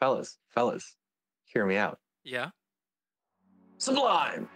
fellas, hear me out. Yeah. Sublime.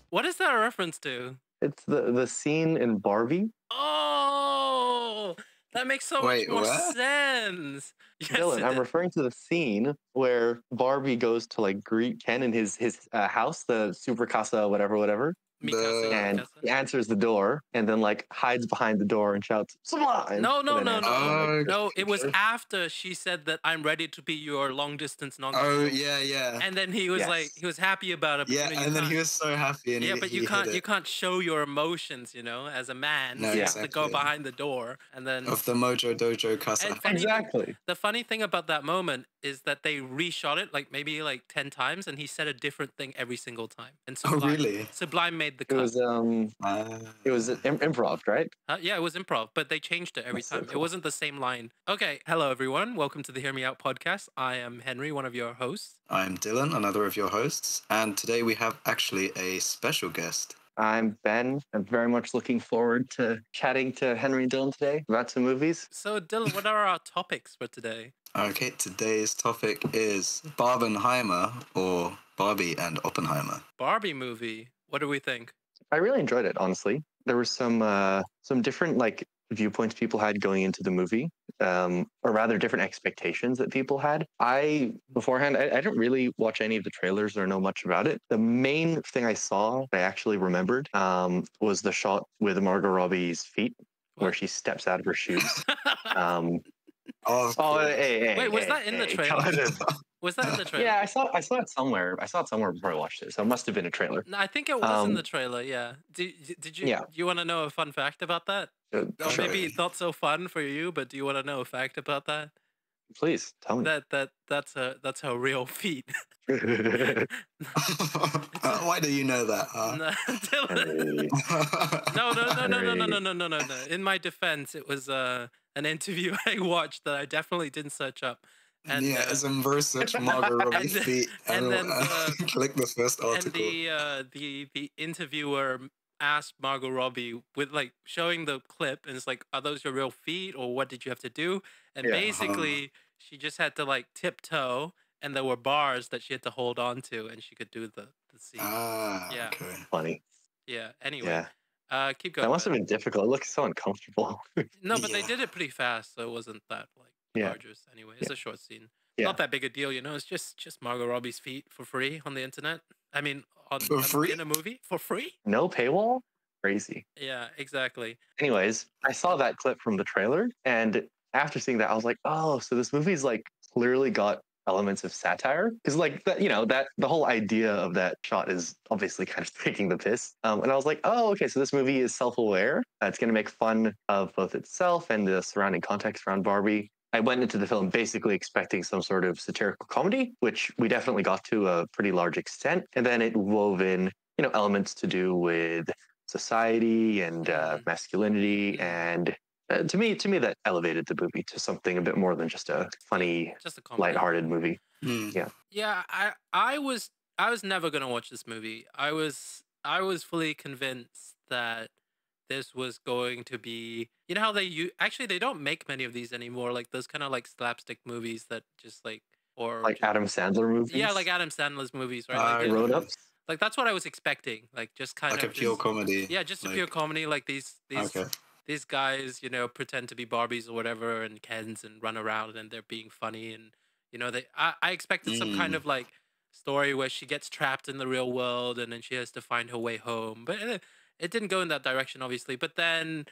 What is that a reference to? It's the scene in Barbie. Oh, that makes so much Wait, more what? sense. Yes, Dylan, it I'm did. referring to the scene where Barbie goes to like greet Ken in his house, the Super Casa, whatever. Mikasa, And Mikasa. he answers the door and then like hides behind the door and shouts Sublime. No, and no, then no, answers no. them, like, No, it was Okay. after she said that I'm ready to be your long distance Oh, non-committal. yeah. And then he was Yes. like, he was happy about it. But, Yeah, you know, you and then can't- he was so happy, and yeah, but you hit it. can't show your emotions, you know, as a man. No, You have to go exactly. behind the door, and then. Of the Mojo Dojo Casa. And funny thing- Exactly. the funny thing about that moment is that they reshot it like maybe like 10 times, and he said a different thing every single time. And Oh, Sublime, really? Sublime made the It cut. was improv, right? Yeah, it was improv, but they changed it every That's so time. It cool. wasn't the same line. Okay, hello everyone. Welcome to the Hear Me Out podcast. I am Henry, one of your hosts. I'm Dylan, another of your hosts, and today we have actually a special guest. I'm Ben. I'm very much looking forward to chatting to Henry and Dylan today about some movies. So, Dylan, what are our topics for today? Okay, today's topic is Barbenheimer, or Barbie and Oppenheimer. Barbie movie. What do we think? I really enjoyed it, honestly. There were some different like viewpoints people had going into the movie, or rather different expectations that people had. Beforehand, I didn't really watch any of the trailers or know much about it. The main thing I saw, I actually remembered, was the shot with Margot Robbie's feet, where What? she steps out of her shoes. Of course. Hey, Wait, was that in the trailer? kind of. Was that in the trailer? Yeah, I saw it somewhere. I saw it somewhere before I watched it, so it must have been a trailer. No, I think it was in the Um, trailer, yeah. Did you Yeah. do you want to know a fun fact about that? Or Sure. maybe not so fun for you, but do you want to know a fact about that? Please tell me. That's her real feet. Why do you know that? Huh? No, Dylan. No. In my defense, it was an interview I watched that I definitely didn't search up. And yeah, some research Margot Robbie's and- feet, and then, click the first and article. the interviewer asked Margot Robbie with like showing the clip, and it's like, are those your real feet, or what did you have to do? And Yeah. basically, she just had to like tiptoe, and there were bars that she had to hold on to, and she could do the scene. Yeah. Okay. Funny. Yeah. Anyway, Yeah. keep going. That must have Ben. been difficult. It looks so uncomfortable. No, but they Yeah. did it pretty fast, so it wasn't that like Yeah. arduous. Anyway, it's a short scene. Yeah. Not that big a deal, you know. It's just Margot Robbie's feet for free on the internet. I mean, For free? in a movie for free. No paywall? Crazy. Yeah, exactly. Anyways, I saw that clip from the trailer, and after seeing that, I was like, oh, so this movie's like clearly got elements of satire, because like that, that the whole idea of that shot is obviously kind of taking the piss. And I was like, oh, okay, so this movie is self-aware. It's going to make fun of both itself and the surrounding context around Barbie. I went into the film basically expecting some sort of satirical comedy, which we definitely got to a pretty large extent, and then it wove in, elements to do with society and masculinity, and to me that elevated the movie to something a bit more than just a funny, Just a comedy. lighthearted movie. Yeah, I was never gonna watch this movie. I was fully convinced that this was going to be, you know how actually they don't make many of these anymore, like those kind of like slapstick movies that just like, or Like Adam Sandler movies. yeah, like Adam Sandler's movies, right? Like, Yeah. Grown Ups. like that's what I was expecting, like just kind Like of a pure just- comedy. yeah, just a like- pure comedy, like these Okay. these guys, pretend to be Barbies or whatever and Kens and run around and they're being funny, and I expected some kind of like story where she gets trapped in the real world and then she has to find her way home, but it didn't go in that direction, obviously. But then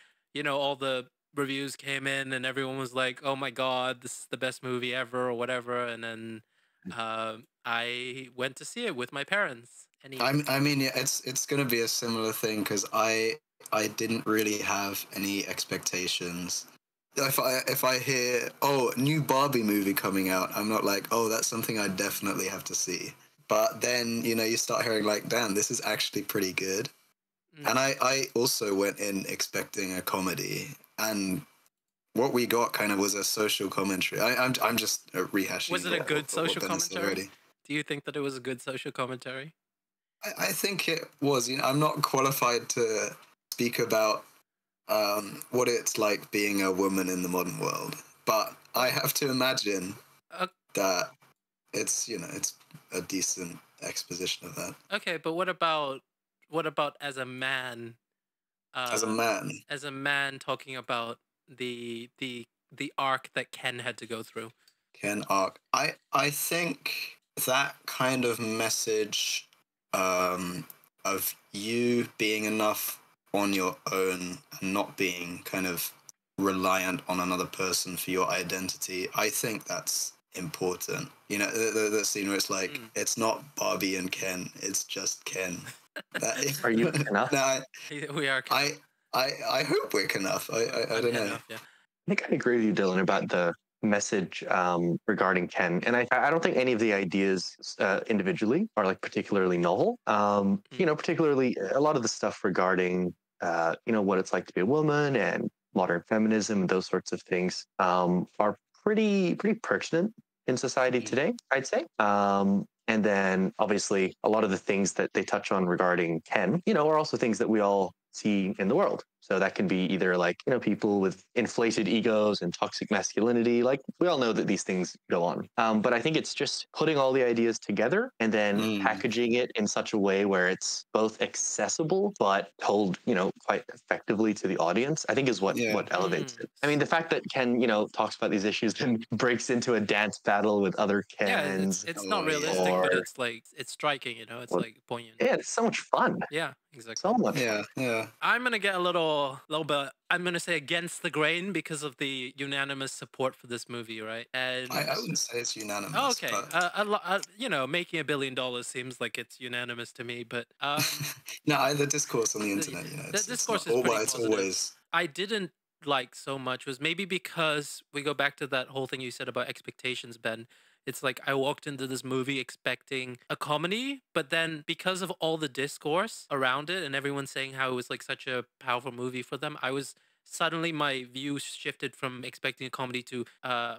all the reviews came in and everyone was like, oh my god, this is the best movie ever or whatever, and then I went to see it with my parents. I mean, yeah, it's gonna be a similar thing because I didn't really have any expectations. If I hear new Barbie movie coming out, I'm not like, oh, that's something I definitely have to see. But then you start hearing like, damn, this is actually pretty good. And I also went in expecting a comedy, and what we got kind of was a social commentary. I'm just rehashing. Was it a good what social Ben has said commentary? already. Do you think that it was a good social commentary? I think it was. I'm not qualified to speak about what it's like being a woman in the modern world, but I have to imagine Uh, that it's a decent exposition of that. okay, but what about as a man? As a man, As a man talking about the arc that Ken had to go through. Ken arc. I think that kind of message of you being enough on your own and not being kind of reliant on another person for your identity, I think that's important. The scene where it's like, it's not Barbie and Ken, it's just Ken. Are you enough? No, We are. I hope we're enough. I don't know. Enough, yeah. I think I agree with you, Dylan, about the message regarding Ken, and I don't think any of the ideas individually are like particularly novel. Particularly a lot of the stuff regarding what it's like to be a woman and modern feminism, those sorts of things are pretty pertinent in society today, I'd say. And then obviously a lot of the things that they touch on regarding Ken, are also things that we all see in the world. So that can be either like, people with inflated egos and toxic masculinity. Like we all know that these things go on. But I think it's just putting all the ideas together and then packaging it in such a way where it's both accessible, but told, quite effectively to the audience, I think is what elevates it. I mean, the fact that Ken, talks about these issues and breaks into a dance battle with other Kens. Yeah, it's not realistic, but it's like, it's striking, it's like poignant. Yeah, it's so much fun. Yeah, exactly. So much fun. Yeah. I'm going to get a little bit, I'm going to say against the grain because of the unanimous support for this movie, right? And I wouldn't say it's unanimous. Oh, okay. But... making $1 billion seems like it's unanimous to me, but no, the discourse on the internet, the discourse is pretty positive. Always. I didn't like so much was maybe because we go back to that whole thing you said about expectations, Ben. It's like I walked into this movie expecting a comedy, but then because of all the discourse around it and everyone saying how it was like such a powerful movie for them, suddenly my view shifted from expecting a comedy to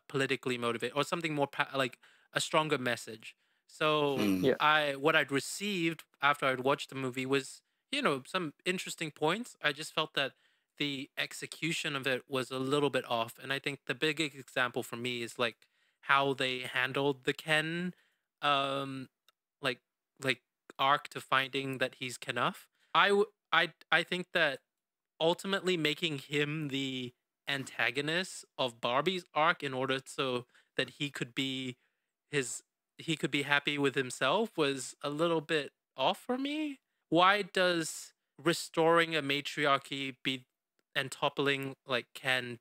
politically motivated or something more like a stronger message. So what I'd received after I'd watched the movie was, some interesting points. I just felt that the execution of it was a little bit off. And I think the biggest example for me is like how they handled the Ken like arc to finding that he's Kenough. I think that ultimately making him the antagonist of Barbie's arc in order so that he could be happy with himself was a little bit off for me. Why does restoring a matriarchy and toppling like Ken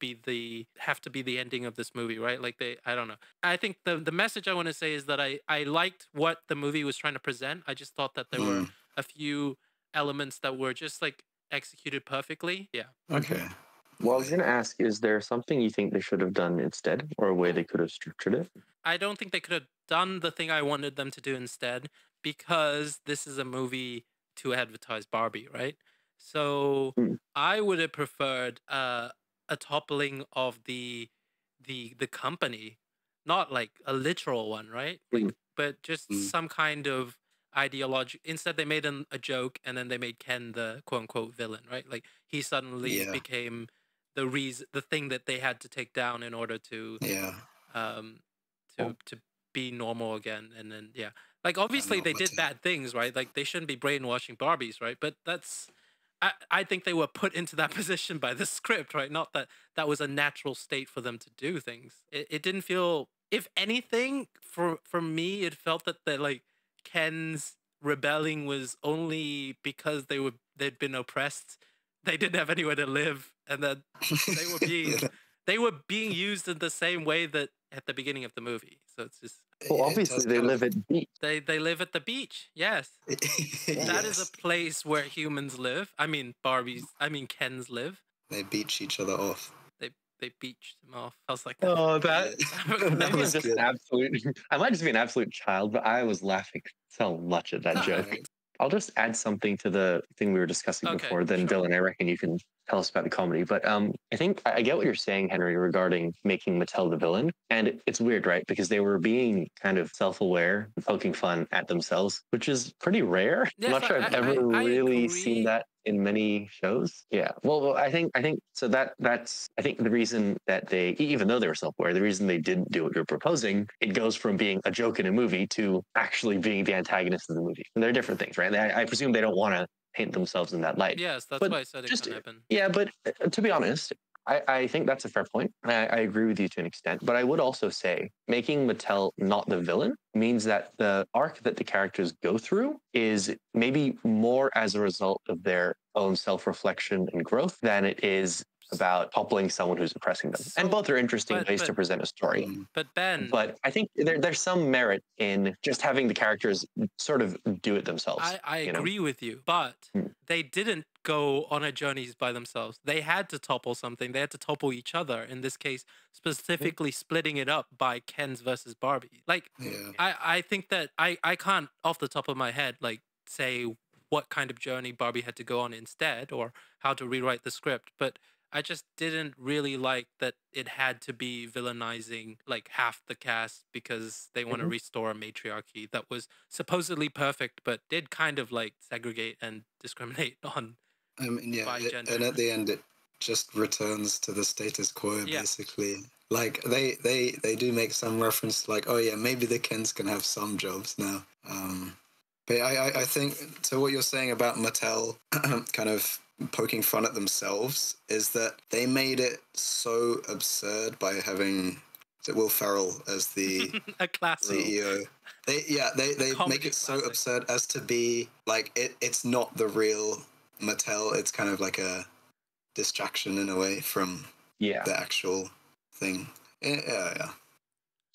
have to be the ending of this movie, right? Like I don't know. I think the message I want to say is that I liked what the movie was trying to present. I just thought that there were a few elements that were just like executed perfectly. Yeah. Okay. Well, I was going to ask, is there something you think they should have done instead or a way they could have structured it? I don't think they could have done the thing I wanted them to do instead because this is a movie to advertise Barbie, right? So I would have preferred a toppling of the company, not like a literal one, right? Like, but just some kind of ideology. Instead, they made a joke, and then they made Ken the quote unquote villain, right? Like he suddenly became the thing that they had to take down in order to to be normal again. And then like obviously they did bad things, right? Like they shouldn't be brainwashing Barbies, right? But I think they were put into that position by the script, right? Not that was a natural state for them to do things. It didn't feel, if anything, for me, it felt that like Ken's rebelling was only because they'd been oppressed. They didn't have anywhere to live, and that they were being used in the same way that at the beginning of the movie. So it's just. Well, obviously they live at the beach. They live at the beach. Yes, that is a place where humans live. I mean, Kens live. They beach each other off. They beached him off. I was like, that was just an absolute. I might just be an absolute child, but I was laughing so much at that joke. I'll just add something to the thing we were discussing before. Then sure. Dylan, I reckon you can tell us about the comedy. But I think I get what you're saying, Henry, regarding making Mattel the villain. And it's weird, right? Because they were being kind of self-aware, poking fun at themselves, which is pretty rare. Yes, I'm not sure I've ever I really agree. seen that in many shows. Yeah. Well, I think so that's I think the reason that they, even though they were self-aware, the reason they didn't do what you're proposing, it goes from being a joke in a movie to actually being the antagonist of the movie. And they're different things, right? I presume they don't want to paint themselves in that light. Yes, that's But why I said it can happen. yeah, but to be honest, I think that's a fair point. I agree with you to an extent. But I would also say making Mattel not the villain means that the arc that the characters go through is maybe more as a result of their own self-reflection and growth than it is about toppling someone who's oppressing them. And both are interesting ways to present a story. But Ben, but I think there's some merit in just having the characters sort of do it themselves. I agree with you, but they didn't go on a journey by themselves. They had to topple something. They had to topple each other. In this case, specifically splitting it up by Ken's versus Barbie. Like, I think that I can't off the top of my head like say what kind of journey Barbie had to go on instead or how to rewrite the script, but I just didn't really like that it had to be villainizing like half the cast because they want to restore a matriarchy that was supposedly perfect, but did kind of like segregate and discriminate on by gender. And at the end, it just returns to the status quo, basically. Like they do make some reference to like, oh yeah, maybe the Kens can have some jobs now. But I think to what you're saying about Mattel kind of poking fun at themselves is that they made it so absurd by having Will Ferrell as the a classic CEO. They make it so absurd as to be like it's not the real Mattel. It's kind of like a distraction in a way from the actual thing. Yeah.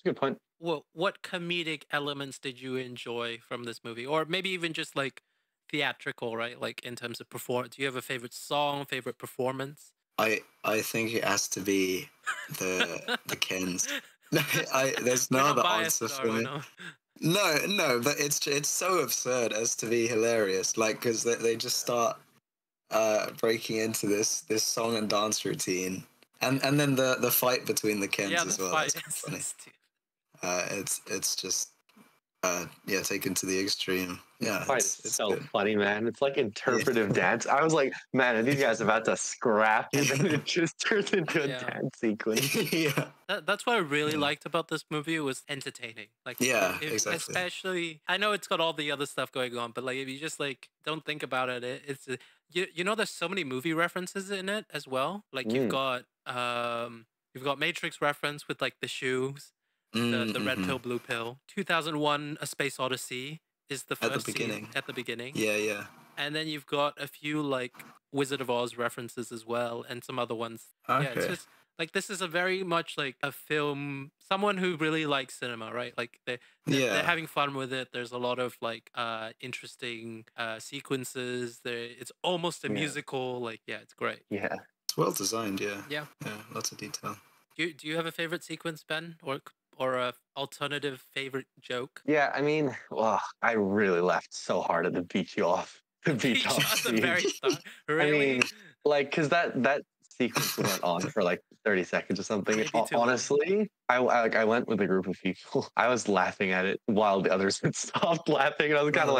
Good point. Well, what comedic elements did you enjoy from this movie, or maybe even just like theatrical, right? Like in terms of performance, do you have a favorite song, favorite performance? I think it has to be the Kens. There's no other answer for me. No, but it's so absurd as to be hilarious. Like because they just start breaking into this song and dance routine, and then the fight between the Kens as well. That's funny. It's just taken to the extreme. Yeah, it's so good. funny, man. It's like interpretive dance. I was like, man, are these guys about to scrap? And then it just turns into a dance sequence. That's what I really liked about this movie. It was entertaining. Like, exactly. Especially, I know it's got all the other stuff going on, but like if you just like don't think about it, it's you know there's so many movie references in it as well. Like you've got Matrix reference with like the shoes. The red pill, blue pill. 2001: A Space Odyssey is the first scene at the beginning. Yeah. And then you've got a few like Wizard of Oz references as well, and some other ones. Okay. Yeah, it's just like this is a very much like a film. Someone who really likes cinema, right? Like they're having fun with it. There's a lot of like interesting sequences. It's almost a musical. Like it's great. Yeah, it's well designed. Yeah, lots of detail. Do you have a favorite sequence, Ben, or a alternative favorite joke? Yeah, I mean, I really laughed so hard at the beach off. The beach off the very start. Really? I mean, like, because that sequence went on for like 30 seconds or something. Honestly, I went with a group of people. I was laughing at it while the others had stopped laughing. And I was kind of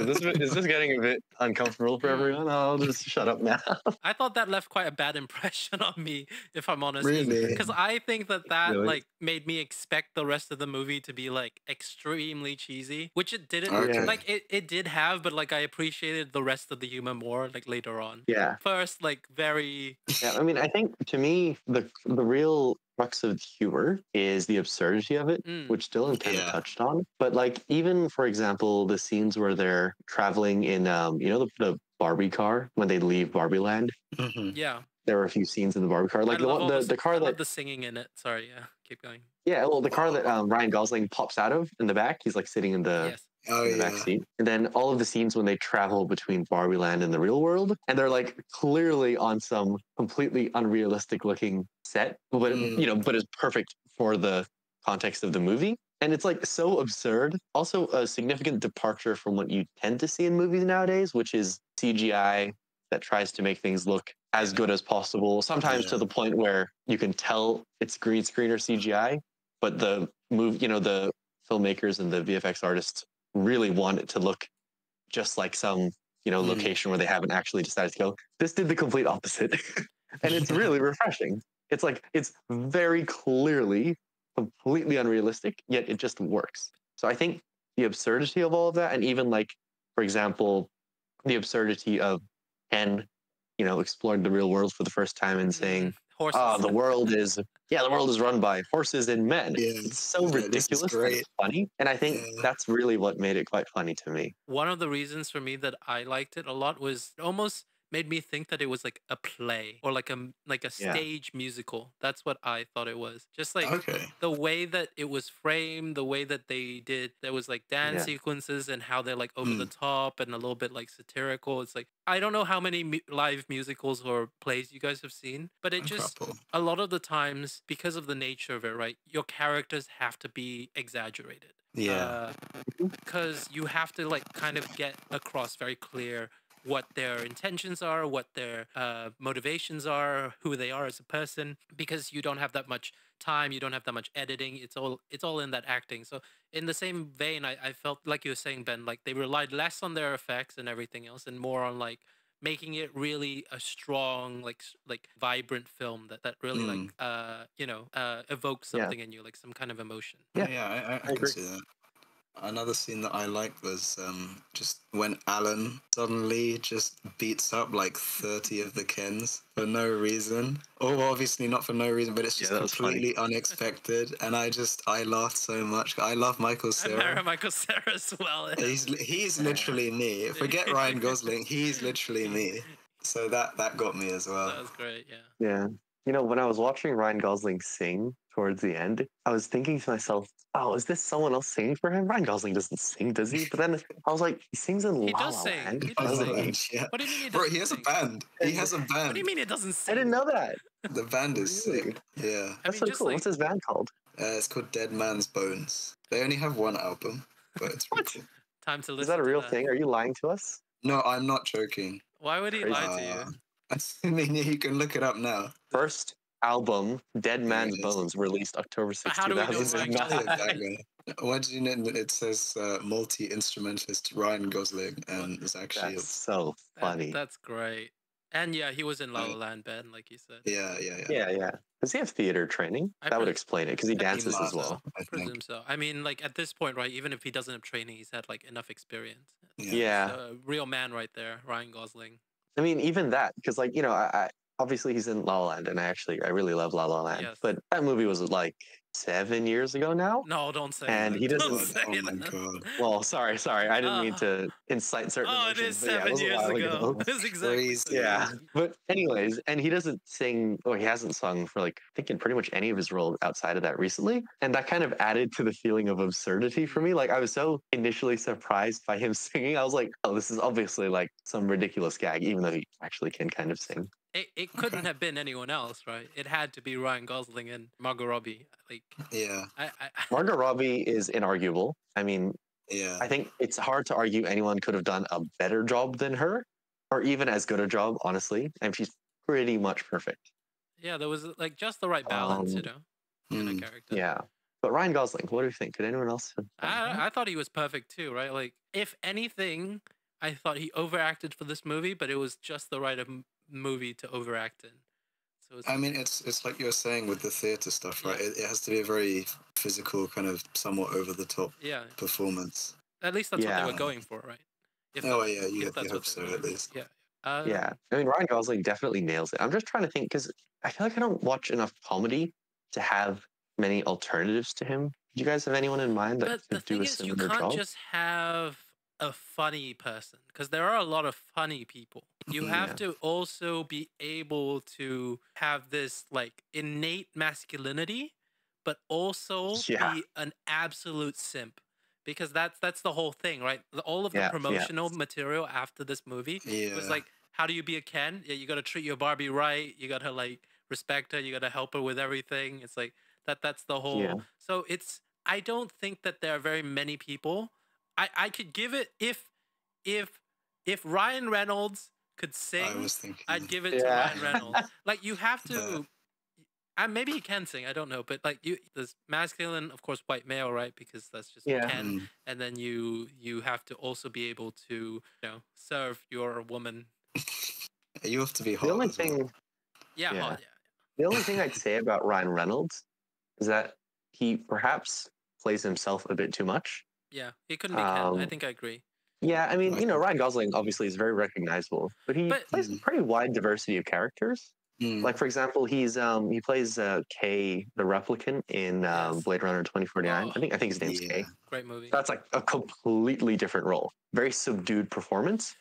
is this getting a bit uncomfortable for everyone? I'll just shut up now. I thought that left quite a bad impression on me, if I'm honest. Really? Because I think that like made me expect the rest of the movie to be like extremely cheesy, which it didn't. Okay. Like it did have, but like I appreciated the rest of the humor more like later on. Yeah. First, like very. Yeah, I mean, I think to me the real crux of humor is the absurdity of it, which Dylan kind of touched on. But like even for example, the scenes where they're traveling in the Barbie car when they leave Barbie Land. Mm-hmm. Yeah. There were a few scenes in the Barbie car, like the car that the singing in it. Sorry, keep going. Yeah, well, the car that Ryan Gosling pops out of in the back, he's like sitting in the back seat. And then all of the scenes when they travel between Barbie Land and the real world, and they're like clearly on some completely unrealistic looking set, but but is perfect for the context of the movie. And it's like so absurd. Also, a significant departure from what you tend to see in movies nowadays, which is CGI that tries to make things look as good as possible. Sometimes to the point where you can tell it's green screen or CGI, but the the filmmakers and the VFX artists really want it to look just like some location where they haven't actually decided to go. This did the complete opposite, and it's really refreshing. It's like it's very clearly completely unrealistic, yet it just works. So I think the absurdity of all of that, and even like, for example, the absurdity of Ken, exploring the real world for the first time and saying, horses. the world is run by horses and men. It's so ridiculous that it's funny. And I think that's really what made it quite funny to me. One of the reasons for me that I liked it a lot was it almost made me think that it was like a play or like a stage musical. That's what I thought it was. Just like the way that it was framed, the way that there was like dance sequences and how they're like over the top and a little bit like satirical. It's like, I don't know how many live musicals or plays you guys have seen, but it just, a lot of the times, because of the nature of it, right, your characters have to be exaggerated. Yeah. Because you have to like kind of get across very clear what their intentions are, what their motivations are, who they are as a person, because you don't have that much time, you don't have that much editing. It's all in that acting. So in the same vein, I felt like you were saying, Ben, like they relied less on their effects and everything else, and more on like making it really a strong, like vibrant film that really like evokes something in you, like some kind of emotion. I can see that. Another scene that I liked was just when Alan suddenly just beats up like 30 of the Kens for no reason. Or obviously not for no reason, but it's just completely unexpected. And I laughed so much. I love Michael Cera. Michael Cera as well. He's literally me. Forget Ryan Gosling. He's literally me. So that got me as well. That was great, Yeah. When I was watching Ryan Gosling sing towards the end, I was thinking to myself, oh, is this someone else singing for him? Ryan Gosling doesn't sing, does he? But then I was like, he sings in La La Land. He does sing. Yeah. What do you mean he doesn't Bro, he has a band. He has a band. What do you mean it doesn't sing? I didn't know that. The band is sick. Yeah. That's so cool. What's his band called? It's called Dead Man's Bones. They only have one album, but it's really cool. Time to listen. Is that a real thing? Are you lying to us? No, I'm not joking. Why would he lie to you? I mean, you can look it up now. First album, Dead Man's Bones, released October 6, How do we know Ryan 2009. Why did you know it says multi-instrumentalist Ryan Gosling, and it's actually... That's so funny. That's great. And yeah, he was in La La Land, Ben, like you said. Yeah. Does he have theater training? That would explain it, because he dances as well. I presume so. I mean, like at this point, right, even if he doesn't have training, he's had like enough experience. Yeah. So, real man right there, Ryan Gosling. I mean, even that, because like, I obviously he's in La La Land, and I really love La La Land. Yes. But that movie was like 7 years ago now. No, don't say and that. He doesn't. Don't say my God. Well, sorry. I didn't mean to incite certain emotions. It is 7 years ago. It's exactly. Yeah. But anyways, and he doesn't sing, or he hasn't sung for like, I think in pretty much any of his roles outside of that recently. And that kind of added to the feeling of absurdity for me. Like I was so initially surprised by him singing. I was like, oh, this is obviously like some ridiculous gag, even though he actually can kind of sing. It couldn't have been anyone else, right? It had to be Ryan Gosling and Margot Robbie. Like, yeah, Margot Robbie is inarguable. I mean, I think it's hard to argue anyone could have done a better job than her, or even as good a job, honestly. And she's pretty much perfect. Yeah, there was like just the right balance, in a character. Yeah. But Ryan Gosling, what do you think? Could anyone else have I thought he was perfect too, right? Like, if anything, I thought he overacted for this movie, but it was just the right movie to overact in. So I mean, it's like you were saying with the theater stuff, right? It has to be a very physical, kind of somewhat over the top performance. At least that's what they were going for, right? You hope so, at least. Yeah. I mean, Ryan Gosling definitely nails it. I'm just trying to think, because I feel like I don't watch enough comedy to have many alternatives to him. Do you guys have anyone in mind that could do a similar job? You can't just have a funny person, because there are a lot of funny people. You have to also be able to have this like innate masculinity, but also be an absolute simp, because that's the whole thing, right? All of the promotional material after this movie was like, how do you be a Ken? Yeah, you got to treat your Barbie right. You got to like respect her. You got to help her with everything. It's like that's the whole. So it's, I don't think that there are very many people. I could give it if Ryan Reynolds could I sing, was thinking. I'd give it to Yeah. Ryan Reynolds. Like you have Yeah. to. Maybe he can sing. I don't know, but like there's masculine, of course, white male, right? Because that's just Yeah. Ken, Mm. and then you have to also be able to serve your woman. You have to be The hot only as well. thing, Yeah, Yeah. hot, yeah. the only thing I'd say about Ryan Reynolds is that he perhaps plays himself a bit too much. Yeah, he couldn't be Ken. I Um, think I agree. Yeah, I mean, I think- Ryan Gosling obviously is very recognizable, but he But- plays a pretty wide diversity of characters. Mm. Like, for example, he plays K, the replicant in Yes. Blade Runner 2049. Oh. I think his name's Yeah. K. Great movie. That's like a completely different role, very subdued performance.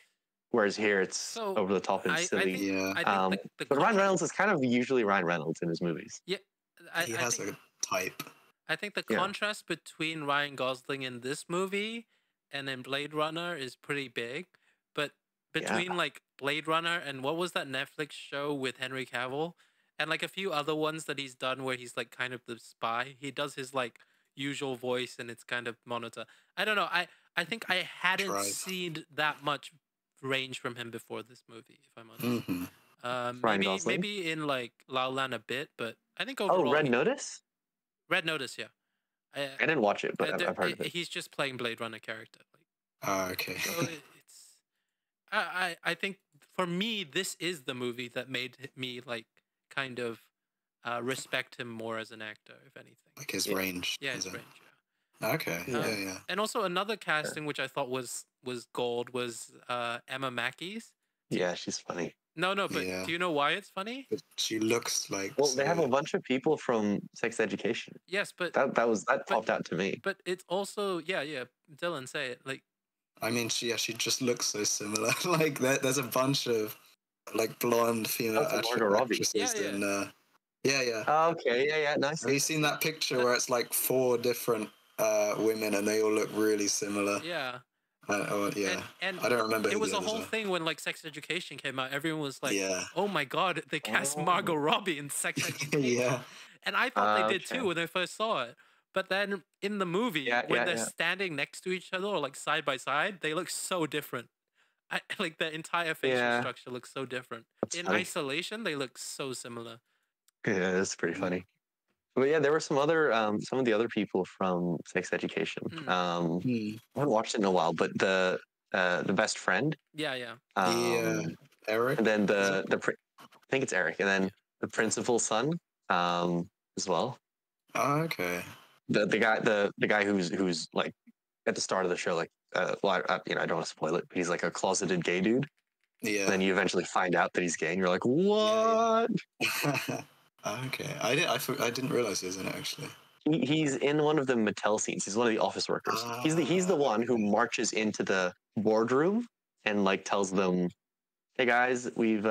Whereas here it's So, over the top and I silly. think, Yeah. I think the But Ryan contra- Reynolds is kind of usually Ryan Reynolds in his movies. He I has think, a type. I think the Yeah. contrast between Ryan Gosling in this movie and in Blade Runner is pretty big. But between like Blade Runner and what was that Netflix show with Henry Cavill and like a few other ones that he's done where he's like kind of the spy, he does his like usual voice and it's kind of monotone. I don't know. I think I hadn't Tried. seen that much range from him before this movie, if I'm honest. Hmm. Ryan Maybe Gosling? maybe in like La La Land a bit, but I think Oh, overall Red Notice? Red Notice, yeah. I didn't watch it, but I've heard of it. He's just playing Blade Runner character. Like, Oh, okay. so it's I think for me this is the movie that made me like kind of respect him more as an actor, if anything. Like his Yeah. range. Yeah, is his it? range. Yeah. Okay. Yeah. Yeah. And also another casting which I thought was gold was Emma Mackey's. Yeah, she's funny. No, but Yeah. do you know why it's funny? But she looks like. Well, they have a so- bunch of people from Sex Education. Yes, but That popped out to me. but it's also yeah. Dylan, say it like. I mean, she just looks so similar. Like there's a bunch of like blonde female That's Margot Robbie. actresses Yeah, in. Yeah. Oh, okay, yeah, nice. Have you seen that picture where it's like 4 different women and they all look really similar? Yeah. Yeah. And I don't remember. it who was the a others whole are. thing when like Sex Education came out. Everyone was like, Yeah. "Oh my god, they cast Oh. Margot Robbie in Sex Education." Yeah. And I thought they did Okay. too when I first saw it. But then in the movie, Yeah, when yeah, they're yeah. standing next to each other or like side by side, they look so different. Like the entire facial Yeah. structure looks so different. That's In funny. isolation, they look so similar. Yeah, that's pretty Mm. funny. But yeah, there were some of the other people from Sex Education. Hmm. Hmm. I haven't watched it in a while, but the best friend, Yeah. Eric. and then I think it's Eric, and then the principal's son, as well. Oh, okay. The guy who's like at the start of the show, like well, I don't want to spoil it, but he's like a closeted gay dude. Yeah. And then you eventually find out that he's gay, and you're like, what? Okay. I didn't realize he was in it actually. He's in one of the Mattel scenes. He's one of the office workers. He's the one who marches into the boardroom and like tells them, "Hey guys, we've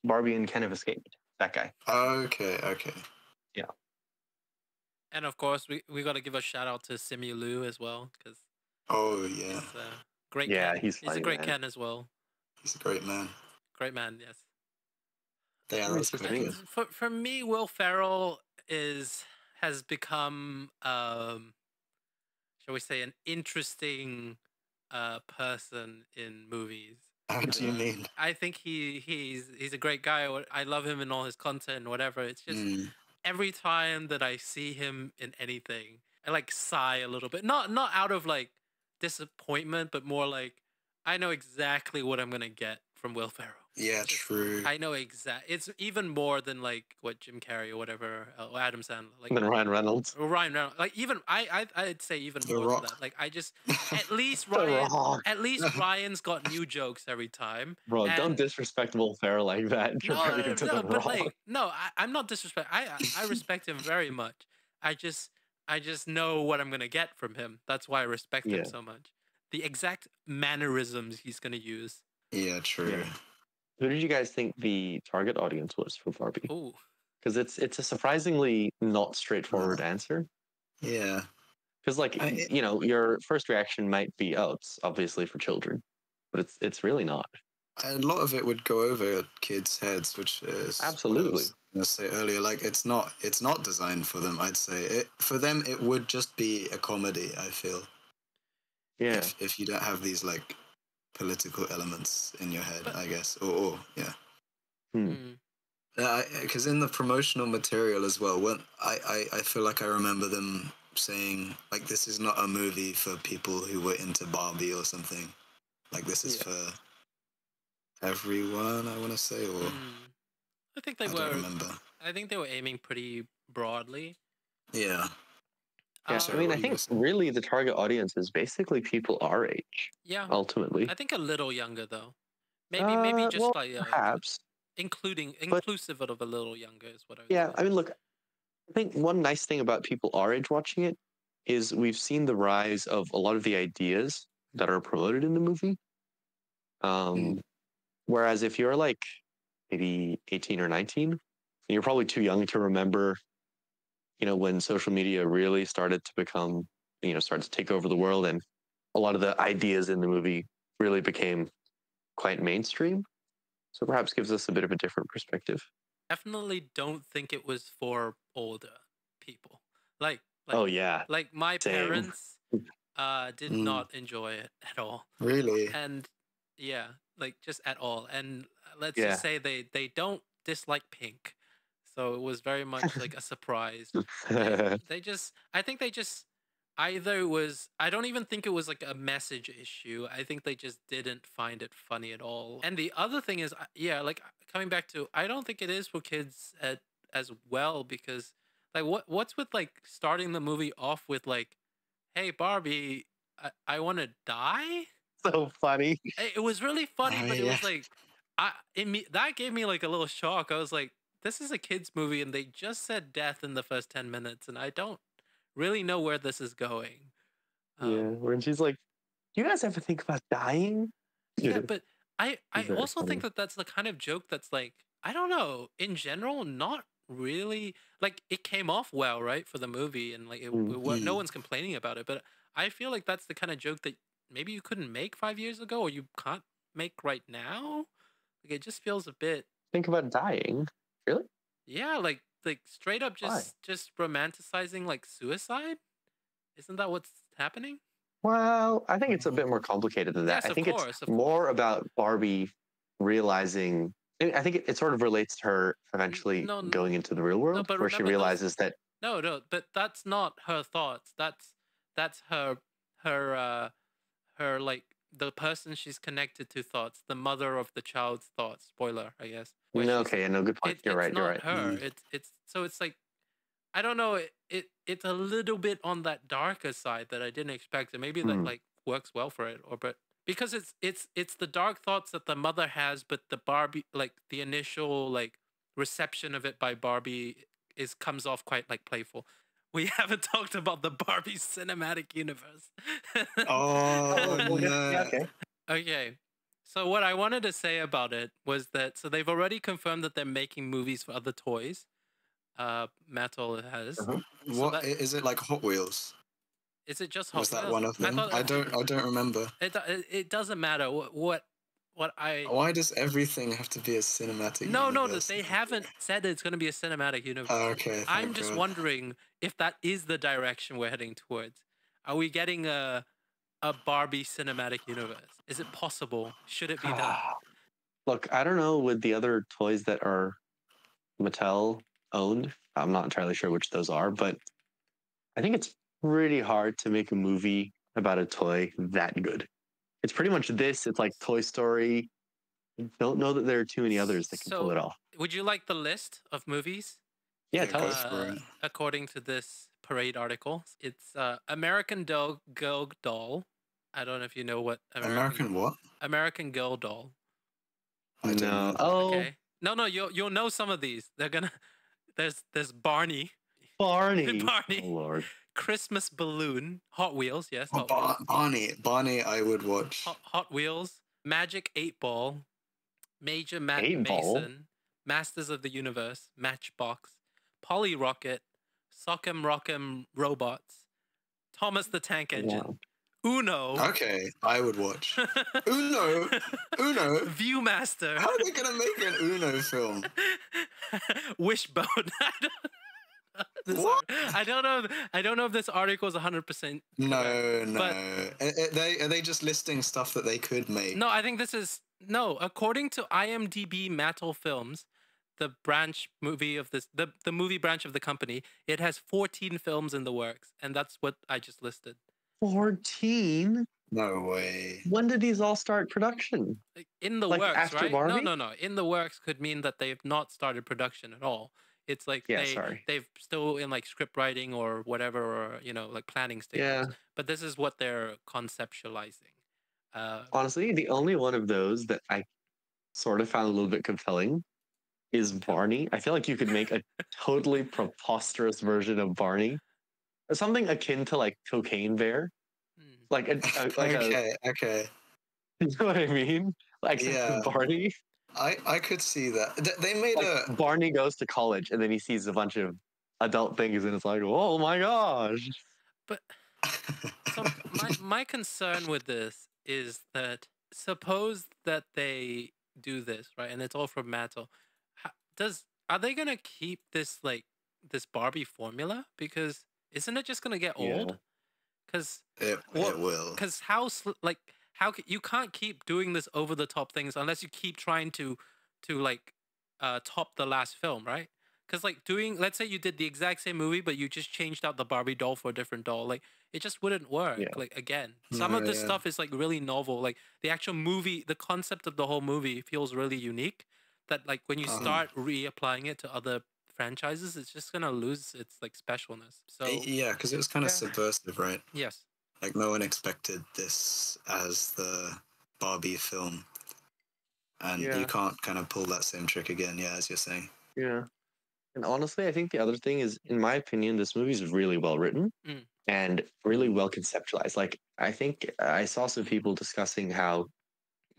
Barbie and Ken have escaped." That guy. Okay. And of course, we got to give a shout out to Simu Liu as well because Oh yeah. he's a great Yeah, Ken. he's a funny, great man. Ken as well. He's a great man. Great man, yes. Yeah, that's He's pretty good. good. For me, Will Ferrell has become shall we say an interesting person in movies. How do you mean? I think he's a great guy. I love him in all his content and whatever. It's just Mm. every time that I see him in anything, I like sigh a little bit. Not out of like disappointment, but more like I know exactly what I'm gonna get from Will Ferrell. Yeah, Just- true. I know It's even more than like what Jim Carrey or whatever, or Adam Sandler, like And then Ryan Reynolds. or Ryan Reynolds. Like even I'd say even The more Rock. than that. Like I just at least The Ryan. Rock. At least Ryan's got new jokes every time. Bro, don't And- disrespect Will Ferrell like that. Comparing him to the but Rock. like no, I'm not disrespect. I respect him very much. I just know what I'm gonna get from him. That's why I respect Yeah. him so much. The exact mannerisms he's gonna use. Yeah, true. Yeah. Who did you guys think the target audience was for Barbie? Ooh, Because it's a surprisingly not straightforward answer. Yeah. Because like your first reaction might be, oh, it's obviously for children, but it's really not. a lot of it would go over kids' heads, which is what I Absolutely. was gonna say earlier. Like it's not designed for them. I'd say for them it would just be a comedy. I feel Yeah. if you don't have these like political elements in your head, But- I guess, or yeah. Mm. Because in the promotional material as well, when I feel like I remember them saying like this is not a movie for people who were into Barbie or something. Like this is Yeah. for everyone, I want to say, or I think they I were. don't remember. I think they were aiming pretty broadly. Yeah. Yeah, Sorry, I mean, what I were you think gonna say? really the target audience is basically people our age, Yeah, ultimately. I think a little younger though. Maybe just Well, like perhaps. inclusive of a little younger is what I would Yeah, say. I mean, look, I think one nice thing about people our age watching it is we've seen the rise of a lot of the ideas that are promoted in the movie. Whereas if you're like maybe 18 or 19, you're probably too young to remember, when social media really started to become, started to take over the world, and a lot of the ideas in the movie really became quite mainstream. So perhaps gives us a bit of a different perspective. Definitely don't think it was for older people. Like Oh yeah, like my same. parents did not enjoy it at all. Really? And yeah, like just at all. And let's Yeah. just say they don't dislike pink. So it was very much like a surprise. I think they just either it was I don't even think it was like a message issue. I think they just didn't find it funny at all. And the other thing is yeah, like coming back to I don't think it is for kids as well, because like what's with like starting the movie off with like, hey Barbie, I want to die. So funny. It was really funny, Oh, but it yeah. was like that gave me like a little shock. I was like, this is a kids movie and they just said death in the first 10 minutes and I don't really know where this is going. Yeah, when she's like, "Do you guys ever think about dying?" Yeah, but I Very also funny. think that that's the kind of joke that's like, I don't know, in general not really like it came off well, right, for the movie, and like no one's complaining about it, but I feel like that's the kind of joke that maybe you couldn't make 5 years ago or you can't make right now. Like it just feels a bit Think about dying. Really? yeah, like straight up Why? just romanticizing like suicide. Isn't that what's happening? Well, I think it's a bit more complicated than that. Yes, I of think course, it's of more about Barbie realizing. I think it sort of relates to her eventually no, going into the real world, but where she remember those realizes that. No, but that's not her thoughts. That's her like the person she's connected to thoughts, the mother of the child's thoughts. Spoiler, I guess. Where No, she's okay, no, good point. You're it's right. You're not right. her. It's so it's like I don't know. It's a little bit on that darker side that I didn't expect, and maybe that like works well for it, or but because it's the dark thoughts that the mother has, but the Barbie like the initial like reception of it by Barbie comes off quite like playful. We haven't talked about the Barbie cinematic universe. Oh Yeah, no. okay. Okay. So what I wanted to say about it was that so they've already confirmed that they're making movies for other toys. Mattel has. Uh-huh. What is it like Hot Wheels? Is it just Hot Was that Wheels? one of them? I don't remember. It doesn't matter what I. Why does everything have to be a cinematic No, universe? they haven't said it's going to be a cinematic universe. Oh, okay, I'm thank just God. wondering if that is the direction we're heading towards. Are we getting a Barbie cinematic universe? Is it possible? Should it be done? Look, I don't know with the other toys that are Mattel owned. I'm not entirely sure which those are, but I think it's pretty hard to make a movie about a toy that good. It's pretty much this. It's like Toy Story. I don't know that there are too many others that can pull it off. Would you like the list of movies? Yeah, Yeah, tell go us. for it. According to this Parade article, it's American Girl Doll. I don't know if you know what American what? American Girl Doll. I don't No. know. Oh, Okay. No, you'll know some of these. They're gonna. There's Barney. Barney. Barney. Oh Lord. Christmas Balloon. Hot Wheels. Yes. Oh, Hot Wheels. Barney, I would watch. Hot Wheels. Magic 8 Ball. Major Matt 8 Ball? Mason. Masters of the Universe. Matchbox. Polly Rocket. Sock'em Rock'em Robots. Thomas the Tank Engine. Wow. Uno. Okay, I would watch. Uno. Viewmaster. How are they gonna make an Uno film? Wishbone. What? I don't know. I don't know if this article is 100%. No. But Are they just listing stuff that they could make? no, I think this is no. According to IMDb Mattel Films, the branch movie of this, the movie branch of the company, it has 14 films in the works, and that's what I just listed. 14? No way. When did these all start production? Like, in the Like, works, after right? Barbie? No. In the works could mean that they've not started production at all. It's like Yeah, sorry. they've still in like script writing or whatever, or like planning stages. Yeah. But this is what they're conceptualizing. Honestly, the only one of those that I sort of found a little bit compelling is Barney. I feel like you could make a totally preposterous version of Barney. Something akin to like Cocaine Bear. Like Okay. You know what I mean? Like Yeah. Barney. I could see that. They made Like, Barney goes to college and then he sees a bunch of adult things and it's like, oh my gosh. But so my concern with this is that suppose that they do this, right, and it's all from Mattel. Are they gonna keep this like this Barbie formula? Because isn't it just gonna get old? Because it will. Because you can't keep doing this over the top things unless you keep trying to like top the last film, right? Because like let's say you did the exact same movie but you just changed out the Barbie doll for a different doll, like it just wouldn't work. Like again, some of this stuff is like really novel, like the actual movie, the concept of the whole movie feels really unique, that like when you start reapplying it to other franchises, it's just gonna lose its like specialness. So yeah, because it was kind of subversive, right? Yes. Like no one expected this as the Barbie film, and you can't kind of pull that same trick again. Yeah, as you're saying. Yeah, and honestly, I think the other thing is, in my opinion, this movie is really well written and really well conceptualized. Like, I think I saw some people discussing how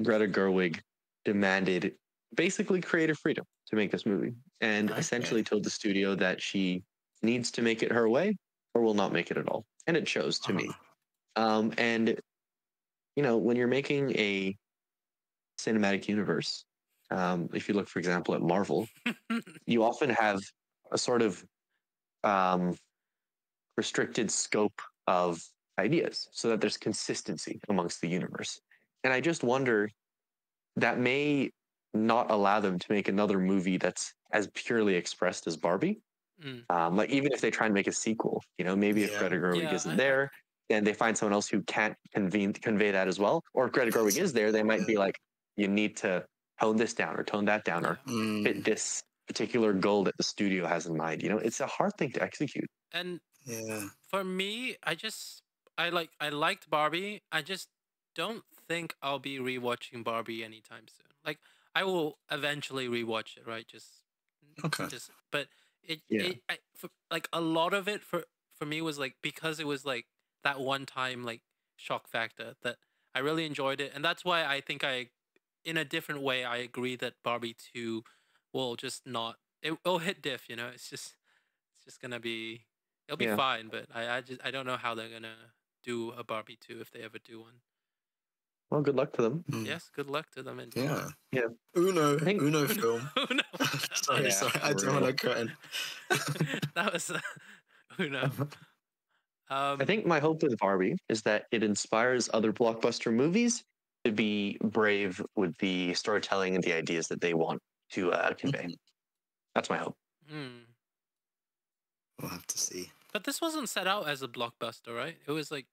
Greta Gerwig demanded basically creative freedom to make this movie, and essentially told the studio that she needs to make it her way or will not make it at all, and it shows to me. And when you're making a cinematic universe, if you look, for example, at Marvel, you often have a sort of restricted scope of ideas so that there's consistency amongst the universe. And I just wonder, that may not allow them to make another movie that's as purely expressed as Barbie. Like, even if they try and make a sequel, maybe if Greta Gerwig isn't there, then they find someone else who can't convey that as well. Or if Greta Gerwig is there, they might be like, you need to tone this down or tone that down or fit this particular goal that the studio has in mind. It's a hard thing to execute. And for me, I liked Barbie. I just don't think I'll be rewatching Barbie anytime soon. Like, I will eventually rewatch it, right? But like a lot of it for me was like, because it was like that one time like shock factor that I really enjoyed it, and that's why I think in a different way I agree that Barbie 2 will just not, it'll hit diff. It's just gonna be, it'll be fine, but I don't know how they're gonna do a Barbie 2 if they ever do one. Well, good luck to them. Yes, good luck to them. Indeed. Yeah. Uno film. Uno. sorry, I don't want to cut in. That was Uno. I think my hope with Barbie is that it inspires other blockbuster movies to be brave with the storytelling and the ideas that they want to convey. That's my hope. We'll have to see. But this wasn't set out as a blockbuster, right? It was like,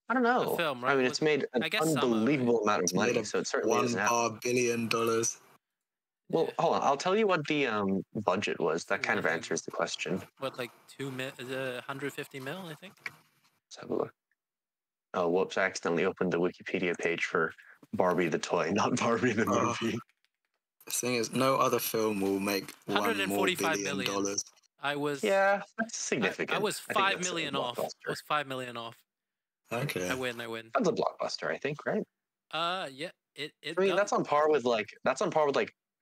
I don't know. A film, right? I mean, it's made an unbelievable amount of money, so it certainly doesn't have $1 billion. Well, hold on. I'll tell you what the budget was. That kind of answers the question. What, like 150 mil, I think? Let's have a look. Oh, whoops. I accidentally opened the Wikipedia page for Barbie the toy, not Barbie the movie. The thing is, no other film will make $1 billion. I was... Yeah, that's significant. I was 5 million off. I was 5 million off. Okay. I win. That's a blockbuster, I think, right? Yeah. I mean, that's on par with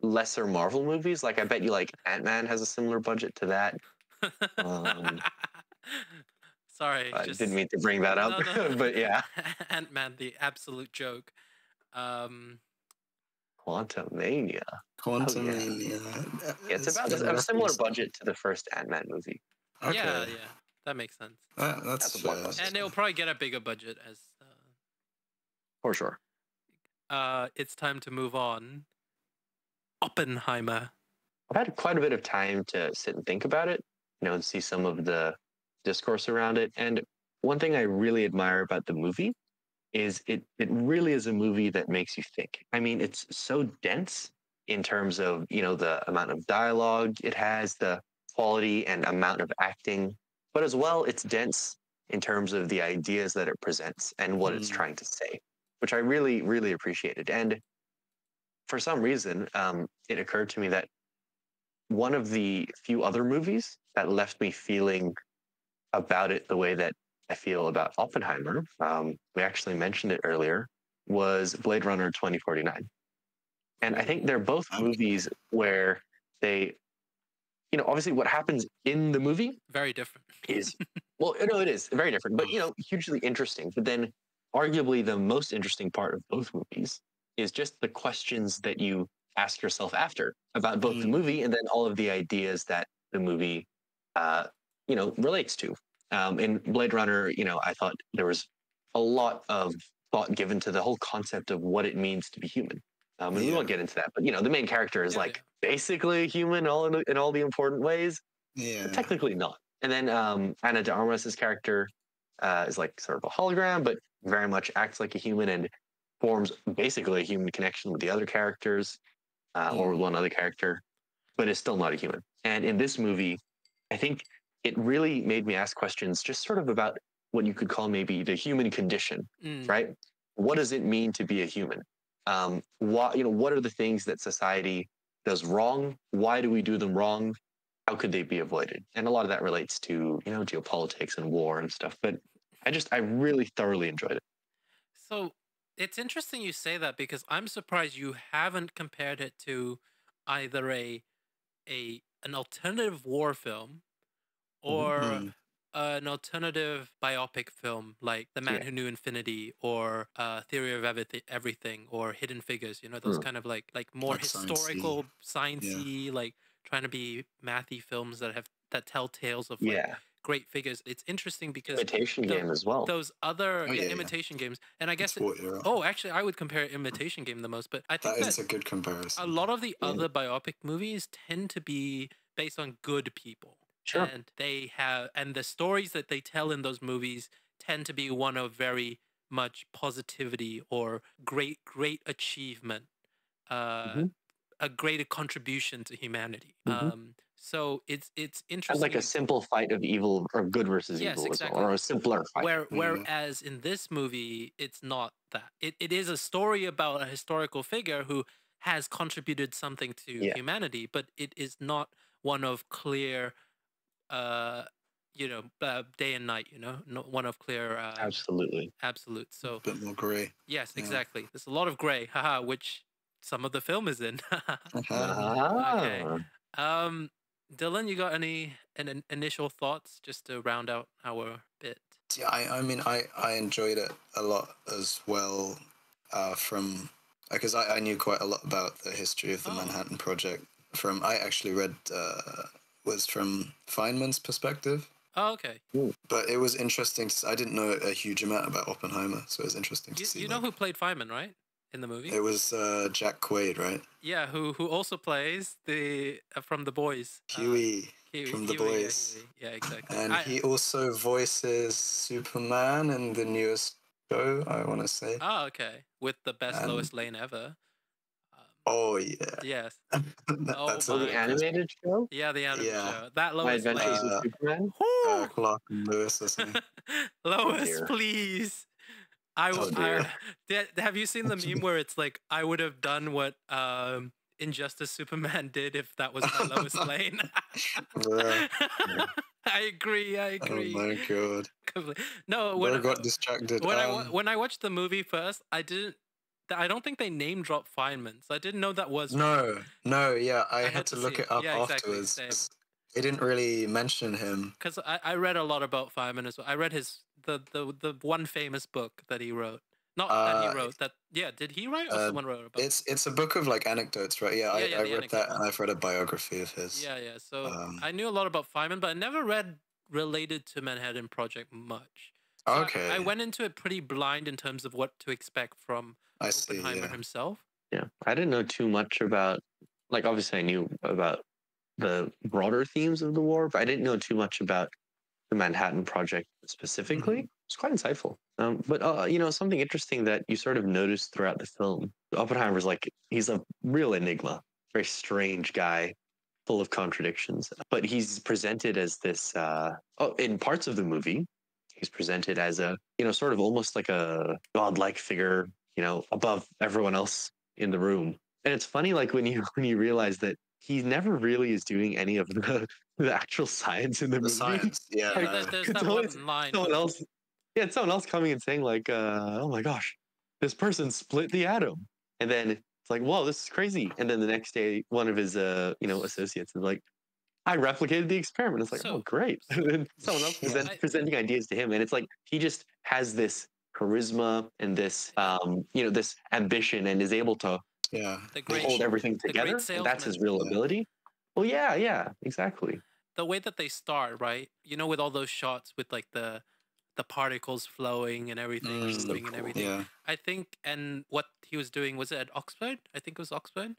lesser Marvel movies. Like, I bet you like Ant-Man has a similar budget to that. Sorry, I just didn't mean to bring that up, no. but yeah. Ant-Man, the absolute joke. Quantumania. Quantumania. Yeah, it's about been a similar referenced. budget to the first Ant-Man movie. Okay. Yeah, that makes sense. That's That's a fair. blockbuster. And it'll probably get a bigger budget as. For sure. It's time to move on. Oppenheimer. I've had quite a bit of time to sit and think about it, and see some of the discourse around it. And one thing I really admire about the movie is it really is a movie that makes you think. I mean, it's so dense in terms of, the amount of dialogue it has, the quality and amount of acting, but as well, it's dense in terms of the ideas that it presents and what it's trying to say, which I really, really appreciated. And for some reason, it occurred to me that one of the few other movies that left me feeling about it the way that I feel about Oppenheimer, we actually mentioned it earlier, was Blade Runner 2049. And I think they're both movies where they, obviously what happens in the movie Very different. is, well, it is very different, but, hugely interesting. But then arguably the most interesting part of both movies is just the questions that you ask yourself after about both the movie and then all of the ideas that the movie, relates to. In Blade Runner, I thought there was a lot of thought given to the whole concept of what it means to be human. And we won't get into that, but the main character is basically human in all the important ways. Yeah. But technically not. And then Ana de Armas's character is like sort of a hologram, but very much acts like a human and forms basically a human connection with the other characters or with one other character, but is still not a human. And in this movie, I think it really made me ask questions just sort of about what you could call maybe the human condition, right? What does it mean to be a human? What are the things that society does wrong? Why do we do them wrong? How could they be avoided? And a lot of that relates to, geopolitics and war and stuff. But I really thoroughly enjoyed it. So it's interesting you say that because I'm surprised you haven't compared it to either an alternative war film or an alternative biopic film like The Man Who Knew Infinity or Theory of Everything or Hidden Figures. Those kind of like more Like historical, sciencey, like trying to be mathy films that tell tales of great figures. It's interesting because Imitation Game as well. Those other imitation games, and I guess actually I would compare Imitation Game the most, but I think that is a good comparison. A lot of the other biopic movies tend to be based on good people. Sure. And the stories that they tell in those movies tend to be one of very much positivity or great achievement, a greater contribution to humanity. So it's interesting. Like a simple fight of evil or good versus evil, exactly. or a simpler fight. Whereas in this movie, it's not that. It is a story about a historical figure who has contributed something to humanity, but it is not one of clear, day and night. Not one of clear. Absolutely. So a bit more grey. Yes, exactly. There's a lot of grey, which some of the film is in. Okay. Dylan, you got any initial thoughts just to round out our bit? Yeah, I mean, I enjoyed it a lot as well, because I knew quite a lot about the history of the Manhattan Project. I actually read was from Feynman's perspective. Oh, okay. But it was interesting. I didn't know a huge amount about Oppenheimer, so it was interesting to see. You know who played Feynman, right? In the movie, it was Jack Quaid, right? Yeah, who also plays the from The Boys. Huey from The Boys. Yeah, exactly. And he also voices Superman in the newest show, I want to say. Oh, okay. With the best Lois Lane ever. Oh yeah. Yes. That's the animated show. Yeah, the animated show. That Lois My Adventures with Superman. Clark and Lewis or something. Lois, please. Have you seen the meme where it's like, I would have done what Injustice Superman did if that was my Lois Lane? I agree. Oh my god. No, when I got distracted. When I watched the movie first, I don't think they name dropped Feynman, so I didn't know that was. No, yeah, I had to look it up afterwards. They didn't really mention him. Because I read a lot about Feynman as well. I read the one famous book that he wrote. Not that he wrote. Did he write or someone wrote about? It's a book of like anecdotes, right? Yeah, I read that, and I've read a biography of his. Yeah. So I knew a lot about Feynman, but I never read related to Manhattan Project much. So Okay. I went into it pretty blind in terms of what to expect from Oppenheimer himself. Yeah, I didn't know too much about, like, obviously I knew about the broader themes of the war, but I didn't know too much about the Manhattan Project specifically. It's quite insightful. But something interesting that you sort of noticed throughout the film, Oppenheimer's like, he's a real enigma, very strange guy, full of contradictions. But he's presented as this, in parts of the movie, he's presented as a, sort of almost like a godlike figure, above everyone else in the room. And it's funny, like when you realize that he never really is doing any of the actual science in the movie. Science, yeah. Like, there's that one line. Someone else, someone else coming and saying like, "Oh my gosh, this person split the atom," and then it's like, "Whoa, this is crazy." And then the next day, one of his associates is like, "I replicated the experiment." It's like, "Oh, great!" And then someone else presenting ideas to him, and it's like he just has this charisma and this this ambition, and is able to hold everything together. And that's his real ability. Well, yeah, exactly. The way that they start, right? With all those shots with like the particles flowing and everything, moving and everything. Yeah. I think, and what he was doing, was it at Oxford? I think it was Oxford.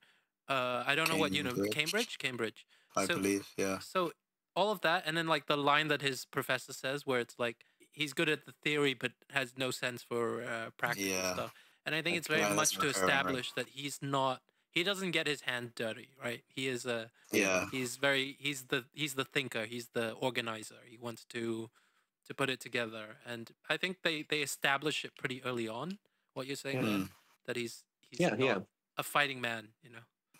I don't know what Cambridge. I believe, yeah. So all of that, and then like the line that his professor says, where it's like he's good at the theory but has no sense for practical stuff. And I think it's very much to establish that he doesn't get his hand dirty, right? He is he's the thinker, he's the organizer. He wants to put it together, and I think they establish it pretty early on. What you're saying there, that he's not a fighting man,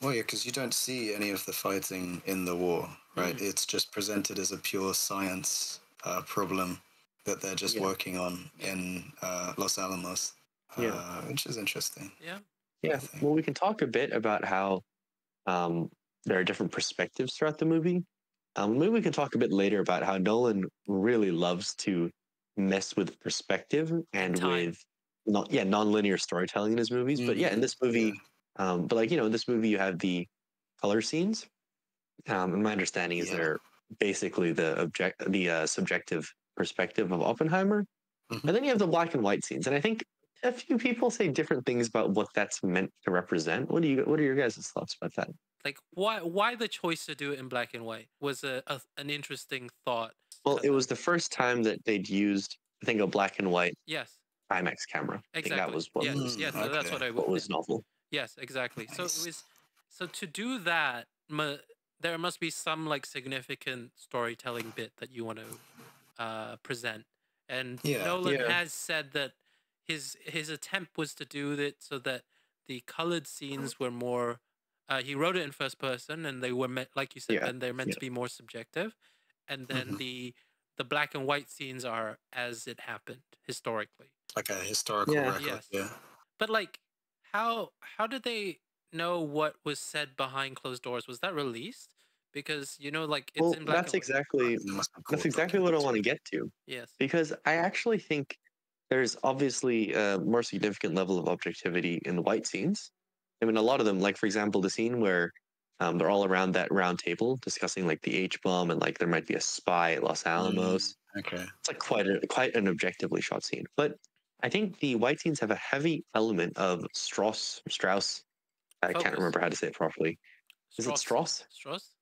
Well, yeah, because you don't see any of the fighting in the war, right? It's just presented as a pure science problem that they're just working on in Los Alamos, which is interesting. Yeah. Well, we can talk a bit about how there are different perspectives throughout the movie. Maybe we can talk a bit later about how Nolan really loves to mess with perspective and with non-linear storytelling in his movies. But in this movie, in this movie you have the color scenes. And my understanding is they're basically the subjective perspective of Oppenheimer, and then you have the black and white scenes. And I think a few people say different things about what that's meant to represent. What are your guys' thoughts about that? Like, why the choice to do it in black and white was an interesting thought. Well, it was the first time that they'd used, I think, a black and white IMAX camera. Exactly. I think that was what so that's what was novel. Yes, exactly. Nice. So to do that, there must be some like significant storytelling bit that you want to present. And Nolan has said that his attempt was to do it so that the colored scenes were more. He wrote it in first person, and they were like you said, and they're meant to be more subjective. And then the black and white scenes are as it happened historically, like a historical record. Yes. Yeah. But like, how did they know what was said behind closed doors? Was that released? Because like it's in black. That's exactly what I want to get to. Yes. Because I actually think there's obviously a more significant level of objectivity in the white scenes. I mean, a lot of them, like for example, the scene where they're all around that round table discussing like the H bomb, and like there might be a spy at Los Alamos. Okay. It's like quite an objectively shot scene. But I think the white scenes have a heavy element of Strauss. I can't remember how to say it properly. Is it Strauss? Strauss.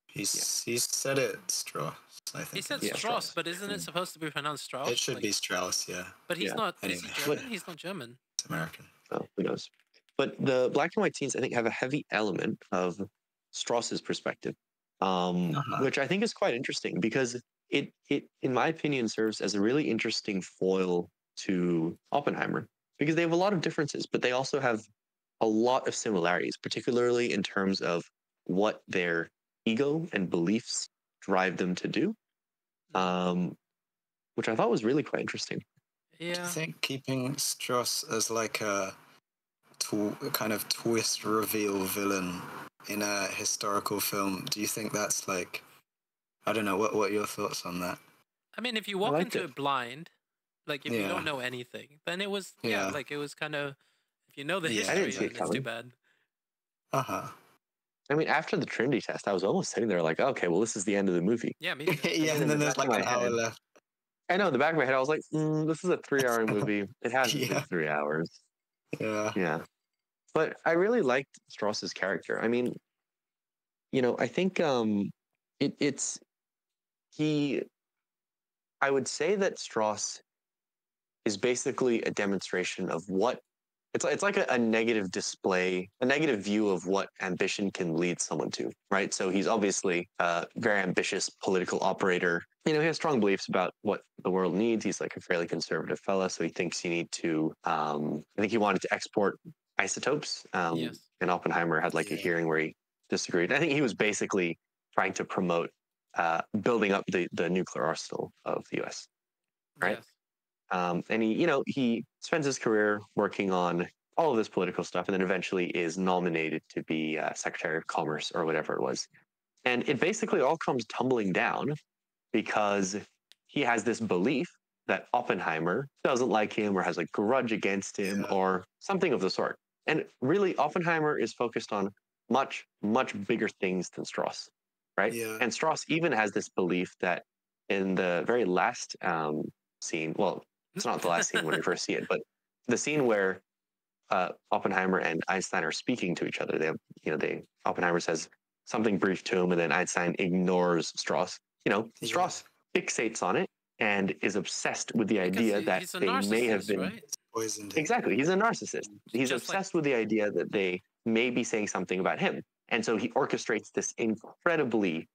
He said it Strauss, I think. He said Strauss, but isn't it supposed to be pronounced Strauss? It should be Strauss, yeah. But he's not. Anyway. Is he German? He's not German. It's American. Oh, who knows? But the black and white scenes, I think, have a heavy element of Strauss's perspective, which I think is quite interesting because it, in my opinion, serves as a really interesting foil to Oppenheimer because they have a lot of differences, but they also have a lot of similarities, particularly in terms of what their ego and beliefs drive them to do, which I thought was really quite interesting. Yeah. Do you think keeping Strauss as like a kind of twist reveal villain in a historical film, do you think that's like I don't know. What are your thoughts on that? I mean, if you I walk liked into it. it blind, like if you Yeah. don't know anything, then it was Yeah. like it was kind of. If you know the Yeah, I didn't history, see then it it's too coming. bad. Uh-huh. I mean, after the Trinity test, I was almost sitting there like, okay, well, this is the end of the movie. Yeah, me too. Yeah, then and in then the there's back of like my an hour head, left. I know in the back of my head, I was like, this is a 3-hour movie. It hasn't been Yeah. 3 hours. Yeah. Yeah. But I really liked Strauss's character. I mean, I think it's he. I would say that Strauss is basically a demonstration of what it's like a negative display, a negative view of what ambition can lead someone to, right? So he's obviously a very ambitious political operator. He has strong beliefs about what the world needs. He's like a fairly conservative fella, so he thinks you need to. I think he wanted to export isotopes. Yes. And Oppenheimer had like a Yeah. hearing where he disagreed. I think he was basically trying to promote building up the nuclear arsenal of the U.S. Right. Yes. And he spends his career working on all of this political stuff, and then eventually is nominated to be Secretary of Commerce or whatever it was. And it basically all comes tumbling down because he has this belief that Oppenheimer doesn't like him or has a grudge against him Yeah. or something of the sort. And really, Oppenheimer is focused on much, much bigger things than Strauss, right? Yeah. And Strauss even has this belief that in the very last scene, well, it's not the last scene when we first see it, but the scene where Oppenheimer and Einstein are speaking to each other. Oppenheimer says something brief to him, and then Einstein ignores Strauss. Strauss fixates on it and is obsessed with the idea that he's a they may have narcissist, been right? Poisoned him. exactly. He's a narcissist. He's Just like- obsessed with the idea that they may be saying something about him, and so he orchestrates this incredibly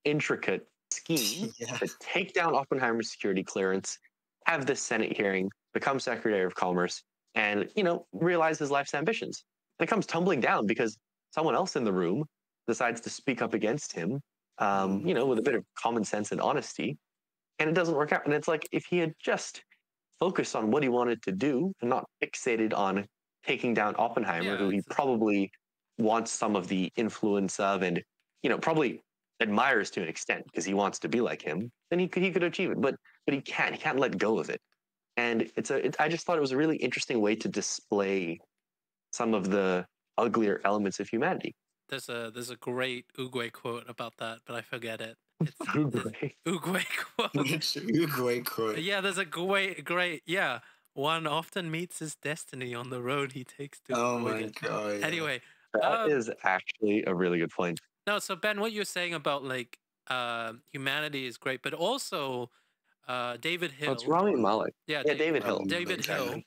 intricate scheme Yeah. to take down Oppenheimer's security clearance, have this Senate hearing, become Secretary of Commerce, and realize his life's ambitions. And it comes tumbling down because someone else in the room decides to speak up against him, with a bit of common sense and honesty, and it doesn't work out. And it's like if he had just focused on what he wanted to do and not fixated on taking down Oppenheimer, Yeah, who he probably wants some of the influence of, and probably admires to an extent because he wants to be like him, then he could achieve it. But he can't let go of it. And I just thought it was a really interesting way to display some of the uglier elements of humanity. There's a great Uguay quote about that, but I forget it. It's Uguay. Uguay quote. Great quote. Yeah, there's a great. Yeah, one often meets his destiny on the road he takes to Oh avoid my it. god. Yeah. Anyway, That is actually a really good point. no. So Ben, what you're saying about like humanity is great, but also David Hill. Oh, it's Rami Malek. Yeah, Yeah, David Hill. David Okay. Hill.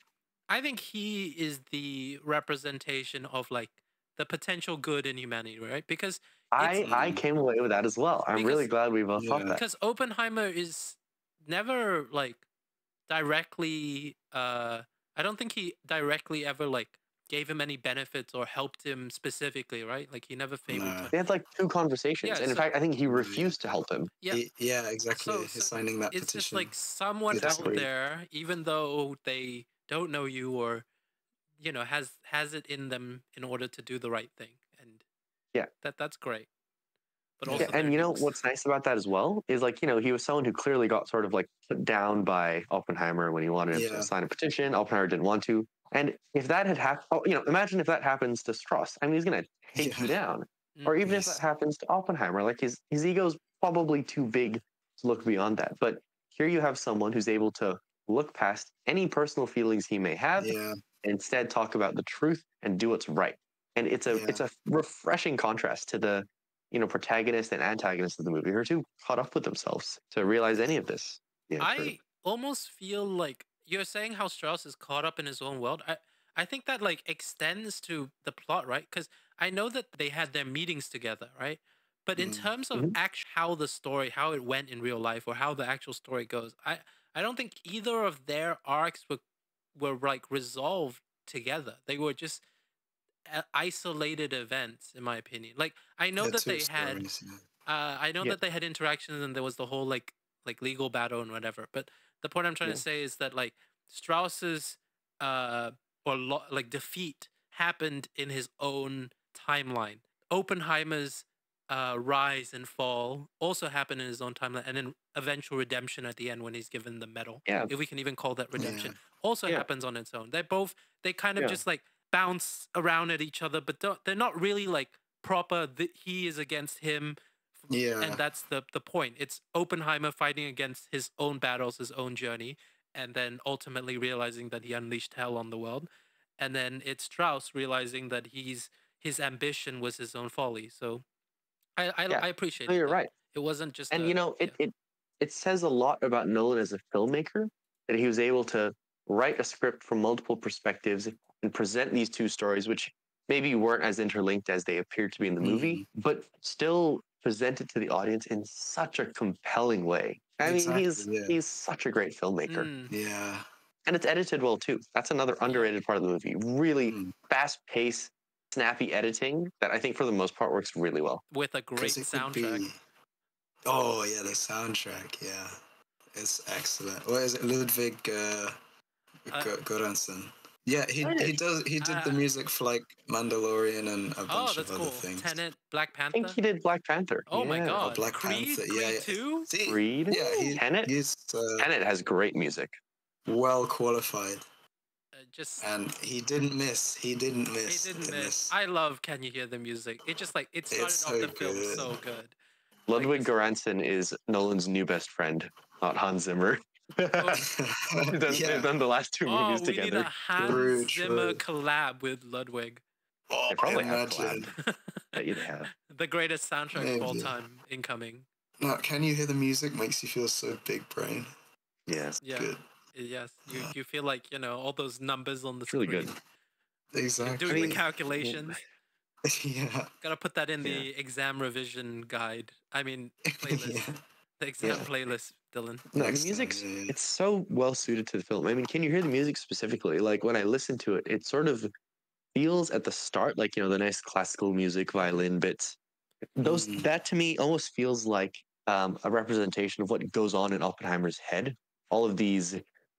I think he is the representation of like the potential good in humanity, right? Because I came away with that as well. I'm really glad we both thought that. because Oppenheimer is never like directly I don't think he directly ever like gave him any benefits or helped him specifically, right? Like he never favored him. They had like 2 conversations, Yeah, and in fact, I think he refused to help him. Yeah. Yeah, exactly. So- He's so signing that It's petition. just like someone Exactly. out there, even though they don't know you or has it in them in order to do the right thing, and Yeah. that's great. But also, Yeah, and there- what's nice about that as well is like he was someone who clearly got sort of like put down by Oppenheimer when he wanted him Yeah. to sign a petition. Oppenheimer didn't want to, and if that had happened, imagine if that happens to Strauss. I mean, he's gonna take you down. Or even if Yes. that happens to Oppenheimer, like his ego's probably too big to look beyond that. But here you have someone who's able to look past any personal feelings he may have, Yeah. and instead talk about the truth and do what's right. And it's a refreshing contrast to the protagonist and antagonist of the movie who are too caught up with themselves to realize any of this. Yeah, I almost feel like you're saying how Strauss is caught up in his own world. I think that like extends to the plot, right? Because I know that they had their meetings together, right? But in terms of how the story, how it went in real life, or how the actual story goes, I don't think either of their arcs were like resolved together. They were just isolated events, in my opinion. Like I know that they had, I know that they had interactions, and there was the whole like legal battle and whatever. But the point I'm trying to say is that like Strauss's defeat happened in his own timeline. Oppenheimer's rise and fall also happen in his own timeline, and then eventual redemption at the end when he's given the medal, Yeah, if we can even call that Yeah. redemption, also yeah, happens on its own. They kind of yeah, just like bounce around at each other, but they're not really like proper. He is against him, and Yeah. that's the point. It's Oppenheimer fighting against his own battles, his own journey, and then ultimately realizing that he unleashed hell on the world, and then it's Strauss realizing that his ambition was his own folly. So yeah. I No, appreciated you're that. right. It wasn't just And a it yeah. it says a lot about Nolan as a filmmaker that he was able to write a script from multiple perspectives and present these two stories, which maybe weren't as interlinked as they appeared to be in the movie, Mm, but still present it to the audience in such a compelling way. I mean, exactly. Yeah. he's such a great filmmaker, Mm, Yeah. and it's edited well too. That's another yeah, underrated part of the movie. Really Mm. fast paced, snappy editing that I think for the most part works really well. with a Because great it could soundtrack. be. Oh yeah, the soundtrack. Yeah, it's excellent. What is it, Ludwig Uh, Göransson? Yeah, he British. did the uh, music for like Mandalorian and a oh, bunch of that's other cool. things. Tenet, Black I think Panther. he did Black Panther. Oh my Yeah. Oh, God, Black Creed, Panther. Yeah, Creed yeah. 2. See, Creed. yeah, Tenet. he's Tenet has great music. well qualified, Just and he didn't miss. He didn't he miss didn't in miss. this. I love Can You Hear the Music? It just like it started It's off so the film good. so good. Like Ludwig Göransson is Nolan's new best friend, not Hans Zimmer. oh, They've Yeah, done the last two movies we need a together. true, Hans Zimmer true. collab with Ludwig. Oh, They probably have imagine. collabed. Bet you they have. The greatest soundtrack of all Maybe. time incoming. No, Can You Hear the Music makes you feel so big brain. Yes, Yeah. Good. Yes. You feel like, all those numbers on the it's really screen. good. You're Exactly. doing the mean, calculations. Yeah. Gotta put that in Yeah. the exam revision guide. I mean, playlist. Yeah. The exam Yeah. playlist, Dylan. No, the Next time, music's yeah, yeah. it's so well suited to the film. I mean, can you hear the music specifically? Like when I listen to it, it sort of feels at the start like the nice classical music, violin bits. Those Mm. that to me almost feels like a representation of what goes on in Oppenheimer's head. All of these,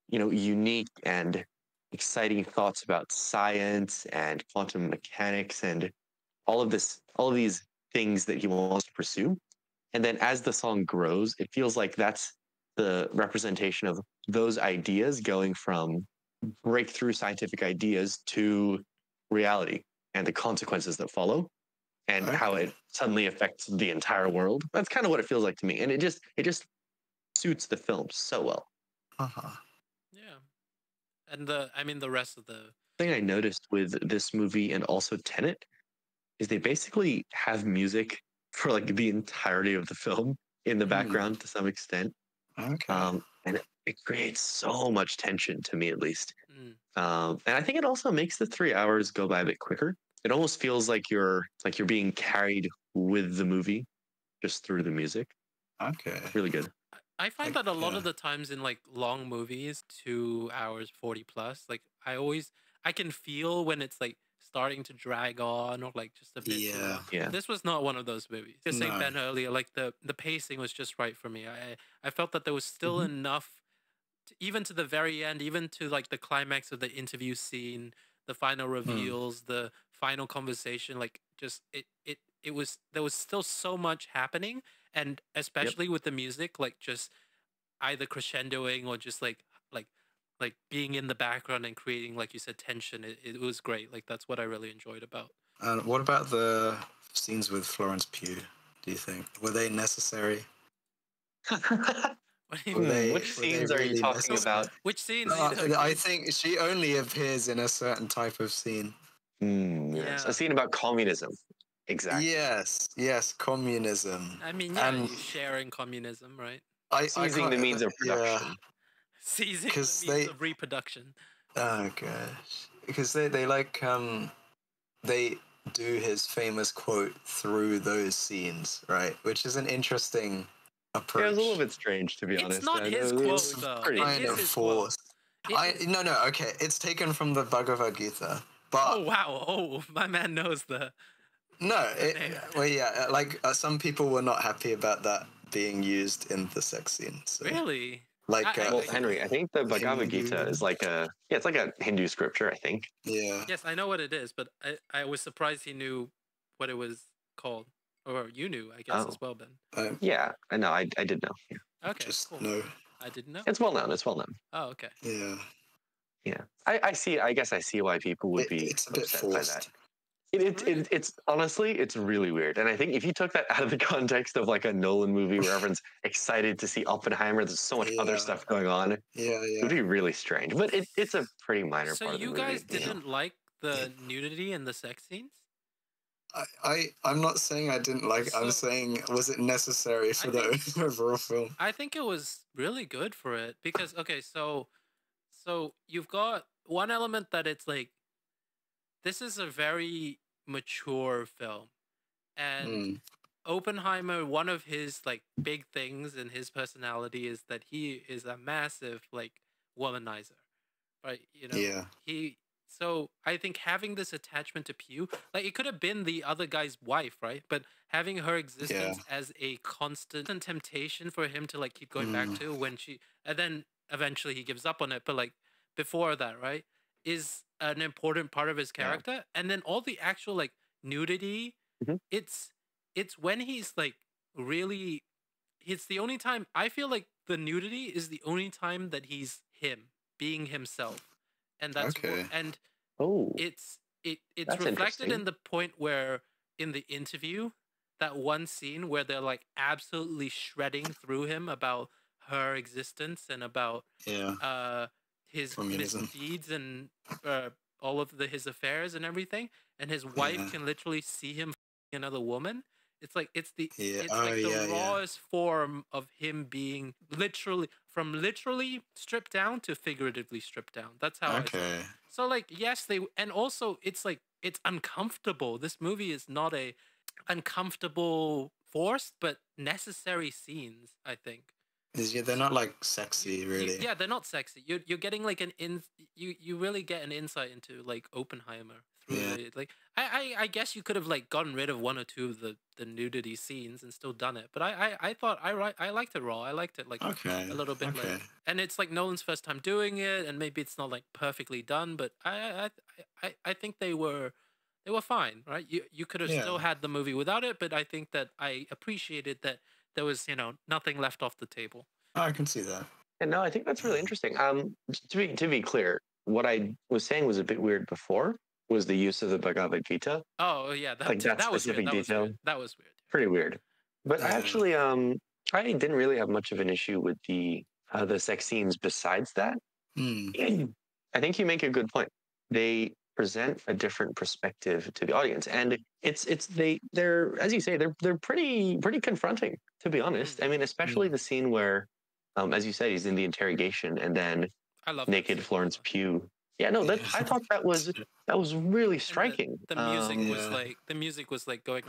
unique and exciting thoughts about science and quantum mechanics and all of these things that he wants to pursue. And then as the song grows, it feels like that's the representation of those ideas going from breakthrough scientific ideas to reality and the consequences that follow and how Okay. it suddenly affects the entire world. That's kind of what it feels like to me. And it just suits the film so well. Uh-huh. Yeah. And the rest of the Thing I noticed with this movie and also Tenet is they basically have music for like the entirety of the film in the Mm. background to some extent. Okay. And it creates so much tension to me, at least. mm, And I think it also makes the 3 hours go by a bit quicker. It almost feels like you're being carried with the movie just through the music. Okay. Really good. I find Like, that a lot yeah. of the times in like long movies, 2 hours 40 plus, like I can feel when it's like starting to drag on or like just a bit too Yeah. long. Yeah. This was not one of those movies. Just saying No. Ben earlier, like the pacing was just right for me. I felt that there was still Mhm. enough, even to the very end, even to like the climax of the interview scene, the final reveals, the final conversation. Like just it was there was still so much happening, and especially with the music, like just either crescendoing or just like being in the background and creating, like you said, tension. It was great. Like that's what I really enjoyed about. And what about the scenes with Florence Pugh? Do you think were they necessary? What do you Were mean? they Which were they scenes are you really talking necessary? about? Which scenes are No, you talking? I think she only appears in a certain type of scene. Yes. Yeah. A scene about communism. Exactly. Yes, communism. I mean, yeah, And you share in communism, right? I Seizing the can't- means of yeah. production. Seizing the 'Cause means they- of reproduction. Oh gosh, because they like they do his famous quote through those scenes, right? Which is an interesting approach. It was a little bit strange, to be It's honest. not I his know quote, It's though. pretty- It kind is of his quote. forced. It- No, okay. It's taken from the Bhagavad Gita, but Oh wow! Oh, my man knows the. no, name. well, yeah, like some people were not happy about that being used in the sex scene. So, Really? like, I- Well, Henry, I think the Bhagavad Hindu- Gita is it's like a Hindu scripture, I think. yeah, Yes, I know what it is, but I was surprised he knew what it was called. Or you knew, I guess, Oh. as well, Ben. Yeah, I know. I did know. Yeah. Okay, Just cool. no. I didn't know. It's well known. It's well known. Oh, okay. Yeah. Yeah. I see. I guess I see why people would be It's a bit upset by forced. that. It's honestly, it's really weird. And I think if you took that out of the context of like a Nolan movie where everyone's excited to see Oppenheimer, there's so much other Yeah. stuff going on, it Yeah, would yeah. be really strange. But it's a pretty minor So part of the you movie. guys you know? didn't like the nudity and the sex scenes? I'm not saying I didn't like it. I'm So- saying, was it necessary for I the overall film? I think it was really good for it because okay, so you've got one element that it's like this is a very mature film, and Mm. Oppenheimer, one of his like big things in his personality is that he is a massive like womanizer, right? You know, Yeah. So I think having this attachment to Pew, like it could have been the other guy's wife, right? But having her existence as a constant temptation for him to like keep going back to when she, and then eventually he gives up on it. But like before that, right, is an important part of his character. And then all the actual like nudity, Mhm. it's when he's like really, it's the only time I feel like the nudity is the only time that he's him being himself, and that's Okay. and Oh, it's That's reflected in interesting. the point where in the interview, that one scene where they're like absolutely shredding through him about her existence and about Yeah. his Communism. misdeeds and all of his affairs and everything, and his wife Yeah. can literally see him f***ing another woman. It's like it's the Yeah. it's Oh, like the yeah, yeah. rawest form of him being literally stripped down to figuratively stripped down. That's how I see it. Okay. So like yes, and also it's like it's uncomfortable. This movie is not a uncomfortable forced but necessary scenes, I think. They're not like sexy, really. Yeah, they're not sexy. You're getting like you really get an insight into like Oppenheimer through Yeah. the like I guess you could have like gotten rid of one or two of the nudity scenes and still done it. But I thought I liked it raw. I liked it like Okay. a little bit Okay. like, and it's like Nolan's first time doing it, and maybe it's not like perfectly done, but I think they were fine, right? You could have still Yeah. had the movie without it, but I think that I appreciated that there was nothing left off the table. Oh, I can see that. And no, I think that's really interesting. To be clear, what I was saying was a bit weird before was the use of the Bhagavad Gita. Oh yeah, that Like that that was weird. specific detail. That was weird. Pretty weird. But Yeah. actually, I didn't really have much of an issue with the sex scenes besides that. Hmm. I think you make a good point. They present a different perspective to the audience, and they're as you say they're pretty confronting, to be honest. I mean, especially the scene where, as you said, he's in the interrogation, and then I love naked Florence Pugh. Yeah, no, that I thought that was really striking. The music was Yeah. like going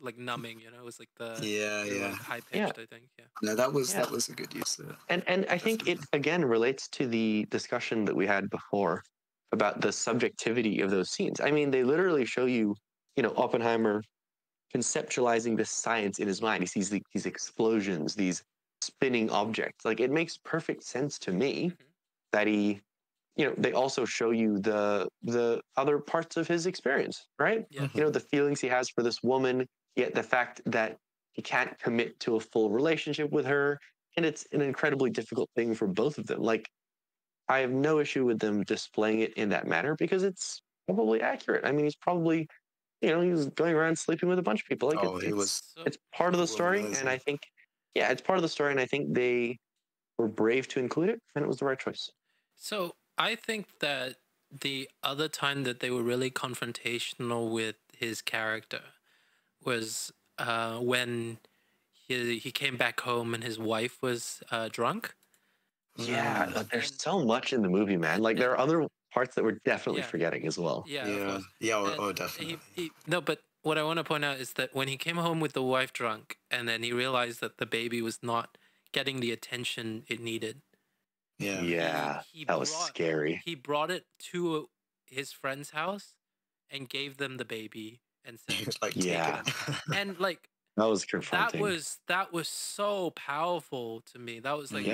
like numbing. It was like the Yeah, they were, yeah. like, high pitched. I think. Yeah. No, that was Yeah. a good use of it. And I think it again relates to the discussion that we had before about the subjectivity of those scenes. I mean, they literally show you, Oppenheimer conceptualizing this science in his mind. He sees these explosions, these spinning objects. Like, it makes perfect sense to me that he, they also show you the other parts of his experience, right? Yeah. The feelings he has for this woman, yet the fact that he can't commit to a full relationship with her. And it's an incredibly difficult thing for both of them. Like, I have no issue with them displaying it in that manner because it's probably accurate. I mean, he's probably, he was going around sleeping with a bunch of people. Like, it's part of the story. And I think, it's part of the story. And I think they were brave to include it, and it was the right choice. So I think that the other time that they were really confrontational with his character was when he came back home and his wife was drunk. Yeah, but there's so much in the movie, man. Like, there are other parts that we're definitely forgetting as well. Yeah, Definitely. No, but what I want to point out is that when he came home with the wife drunk, and then he realized that the baby was not getting the attention it needed. Yeah, that was scary. He brought it to his friend's house and gave them the baby and said, and like that was confronting. That was so powerful to me. That was like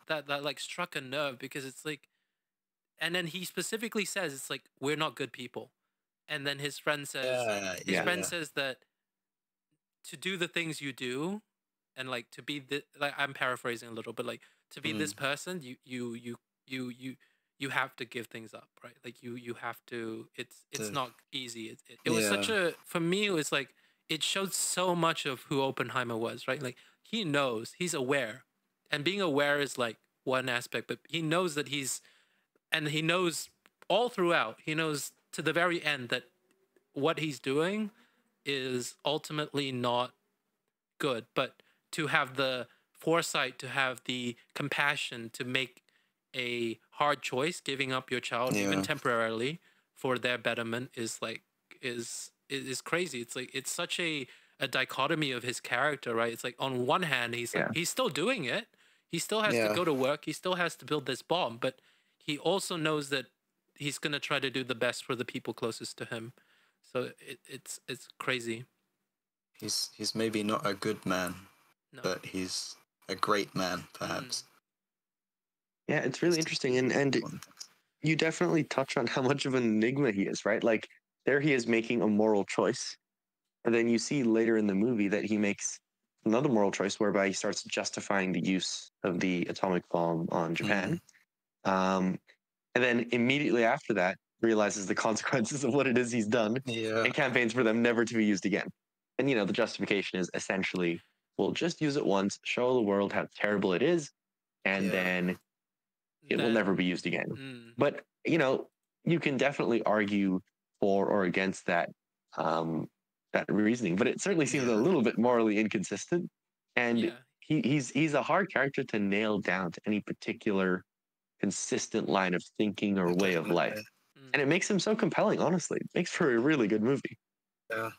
that like struck a nerve, because it's like, and then he specifically says it's like, we're not good people, and then his friend says says that to do the things you do, and like to be like, I'm paraphrasing a little, but like to be this person, you have to give things up, right? Like you have to. It's not easy. It was such a, for me, it was like it showed so much of who Oppenheimer was, right? Like he knows, he's aware, and being aware is like one aspect, but he knows that he knows all throughout. He knows to the very end that what he's doing is ultimately not good, but to have the foresight, to have the compassion to make a hard choice, giving up your child even temporarily for their betterment is like is crazy. It's like it's such a dichotomy of his character, right? It's like on one hand he's like he's still doing it, he still has to go to work, he still has to build this bomb, but he also knows that he's gonna try to do the best for the people closest to him. So it's crazy. He's maybe not a good man, but he's a great man, perhaps. Yeah, it's really interesting, and you definitely touch on how much of an enigma he is, right? Like there he is making a moral choice, and then you see later in the movie that he makes another moral choice whereby he starts justifying the use of the atomic bomb on Japan. And then immediately after that realizes the consequences of what it is he's done and campaigns for them never to be used again. And, you know, the justification is essentially, we'll just use it once, show the world how terrible it is, and then it will never be used again. But, you know, you can definitely argue for or against that that reasoning, but it certainly seems a little bit morally inconsistent. And he's a hard character to nail down to any particular consistent line of thinking or way of life. And it makes him so compelling, honestly. It makes for a really good movie. Yeah,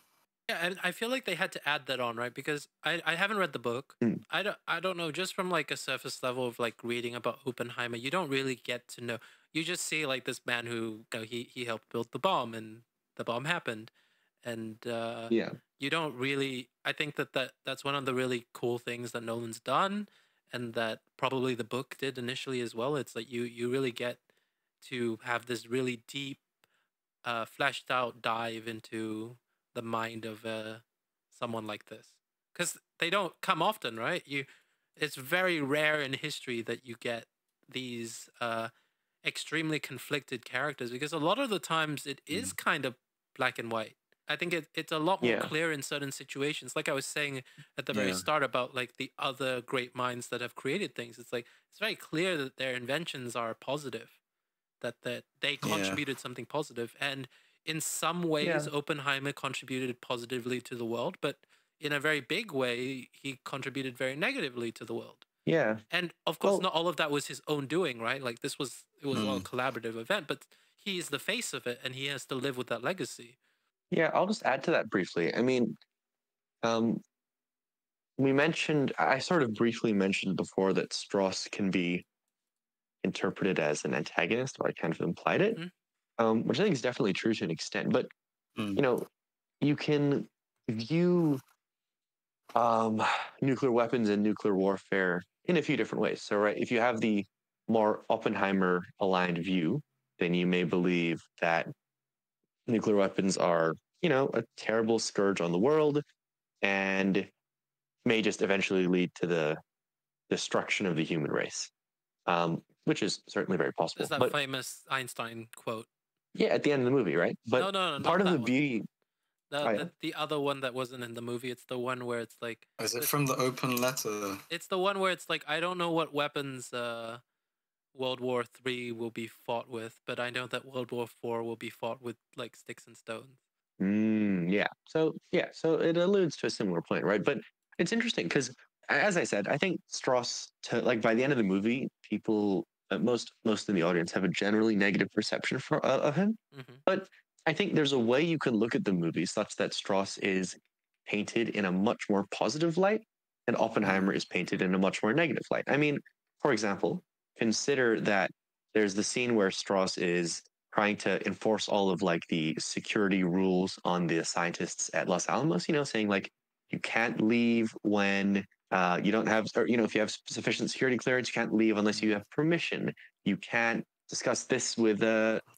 and I feel like they had to add that on, right? Because I haven't read the book. I don't know, just from like a surface level of like reading about Oppenheimer, you don't really get to know. You just see like this man who, you know, he helped build the bomb and the bomb happened. And you don't really, I think that's one of the really cool things that Nolan's done, and that probably the book did initially as well. It's like you really get to have this really deep, fleshed out dive into the mind of someone like this, because they don't come often, right? It's very rare in history that you get these extremely conflicted characters, because a lot of the times it is kind of black and white. I think it's a lot more clear in certain situations. Like I was saying at the very start about like the other great minds that have created things. It's like it's very clear that their inventions are positive, that they contributed something positive, and in some ways Oppenheimer contributed positively to the world, but in a very big way he contributed very negatively to the world. Yeah, and of course not all of that was his own doing, right? Like it was all a collaborative event, but he is the face of it, and he has to live with that legacy. Yeah, I'll just add to that briefly. I mean, I sort of briefly mentioned before that Strauss can be interpreted as an antagonist, or I kind of implied it, which I think is definitely true to an extent. But, you know, you can view nuclear weapons and nuclear warfare in a few different ways. So, right, if you have the more Oppenheimer-aligned view, then you may believe that nuclear weapons are, you know, a terrible scourge on the world and may just eventually lead to the destruction of the human race, which is certainly very possible. There's that famous Einstein quote. Yeah, at the end of the movie, right? But no, part of the beauty... The other one that wasn't in the movie, it's the one where it's like... Is it from the open letter? It's the one where it's like, I don't know what weapons... World War III will be fought with, but I know that World War IV will be fought with like sticks and stones. So it alludes to a similar point, right? But it's interesting because, as I said, I think Strauss, like by the end of the movie, people, most in the audience have a generally negative perception of him. But I think there's a way you can look at the movie such that Strauss is painted in a much more positive light, and Oppenheimer is painted in a much more negative light. I mean, for example, consider that there's the scene where Strauss is trying to enforce all of like the security rules on the scientists at Los Alamos, you know, saying like you can't leave when you don't have, or, you know, if you have sufficient security clearance, you can't leave unless you have permission. You can't discuss this with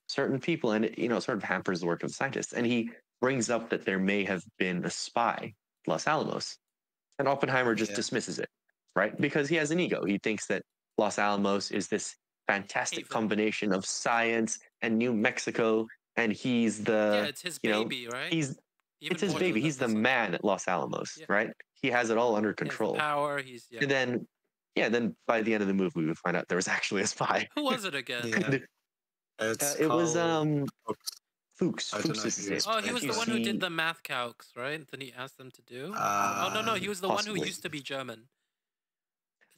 certain people, and it, you know, sort of hampers the work of the scientists. And he brings up that there may have been a spy Los Alamos. And Oppenheimer just dismisses it, right? Because he has an ego. He thinks that Los Alamos is this fantastic combination of science and New Mexico, and he's the it's his baby, right? It's his baby. He's the man at Los Alamos, right? He has it all under control. He has power. And then by the end of the movie, we would find out there was actually a spy. Who was it again? It was Fuchs. Fuchs is his name. Oh, he was the one who did the math calcs, right? Then he asked them to do. No, he was the one who used to be German.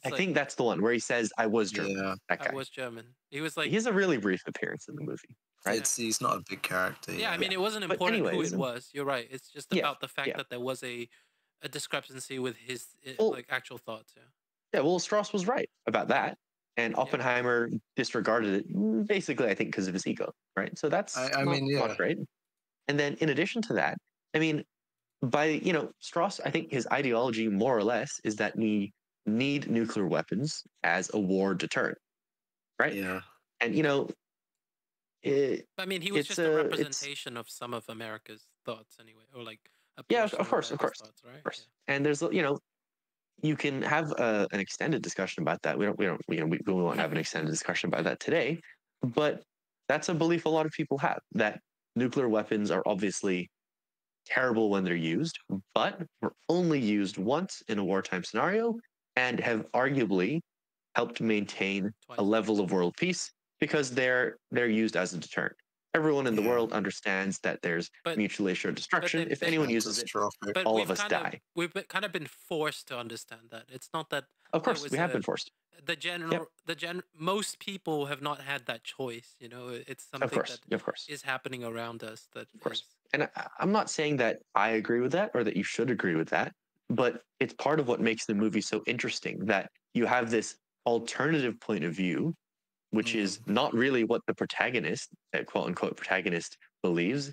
I think that's the one where he says, "I was German." Yeah. That guy. I was German. He was like. He has a really brief appearance in the movie, right? He's not a big character. Yeah, I mean, it wasn't important who it was. You're right. It's just about the fact that there was a discrepancy with his actual thoughts. Yeah. Well, Strauss was right about that, and Oppenheimer disregarded it basically, I think, because of his ego, right? So that's not great. And then, in addition to that, I mean, Strauss, I think his ideology more or less is that we need nuclear weapons as a war deterrent, right? Yeah. And I mean, he was just a representation of some of America's thoughts, anyway, or like of course, thoughts, right? Of course. Yeah. And there's you can have an extended discussion about that. We won't have an extended discussion about that today, but that's a belief a lot of people have, that nuclear weapons are obviously terrible when they're used, but were only used once in a wartime scenario and have arguably helped maintain a level of world peace because they're used as a deterrent. Everyone in the world understands that there's mutually assured destruction. If anyone uses it, all of us die. We've kind of been forced to understand that. It's not that. Of course, we have been forced. Most people have not had that choice. It's something that is happening around us. And I'm not saying that I agree with that or that you should agree with that, but it's part of what makes the movie so interesting, that you have this alternative point of view, which is not really what the protagonist, quote unquote protagonist, believes,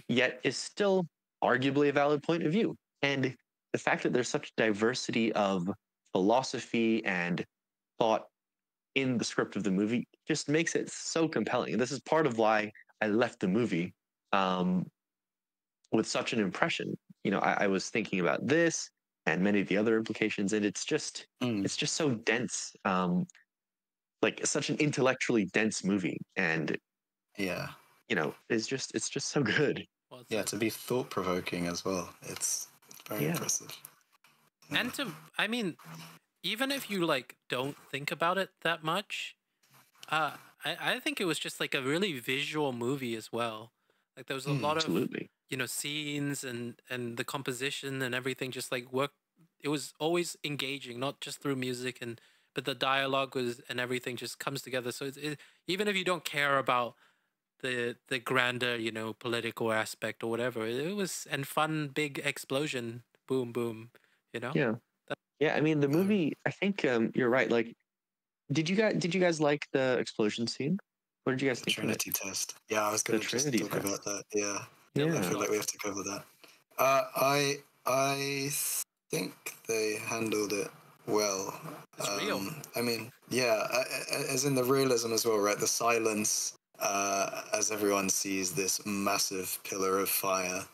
yet is still arguably a valid point of view. And the fact that there's such diversity of philosophy and thought in the script of the movie just makes it so compelling. And this is part of why I left the movie with such an impression. I was thinking about this and many of the other implications, and it's just so dense. Like such an intellectually dense movie, and it's just so good. To be thought provoking as well. It's very impressive. And I mean, even if you don't think about it that much, I think it was just like a really visual movie as well. Like there was a lot of scenes and the composition and everything just worked. It was always engaging, not just through music but the dialogue and everything just comes together. So even if you don't care about the grander, political aspect or whatever, it was fun, big explosion, boom, boom, Yeah, I mean the movie. I think you're right. Like, did you guys like the explosion scene? What did you guys think? Trinity test. Yeah, I was going to just talk about that. Yeah, I feel like we have to cover that. I think they handled it well. It's real. I mean, as in the realism as well, right? The silence, as everyone sees this massive pillar of fire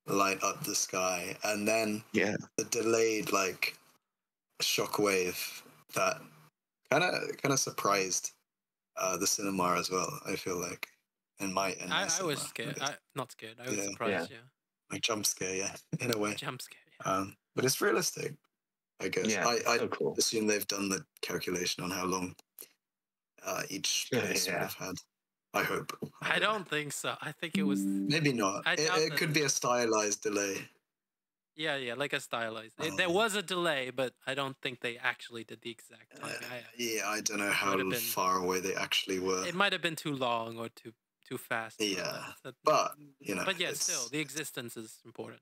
light up the sky, and then the delayed shockwave that kind of surprised the cinema as well. I feel like I was scared. Not scared. I was surprised. Yeah. Like jump scare, in a way. Jump scare. Yeah. But it's realistic, I guess. Yeah, I assume they've done the calculation on how long each place would have had. I hope. I don't think so. I think it was maybe not. It could be a stylized delay. Yeah, like a stylized. There was a delay, but I don't think they actually did the exact time. I don't know how far away they actually were. It might have been too long or too fast. Yeah, but But still, the existence is important.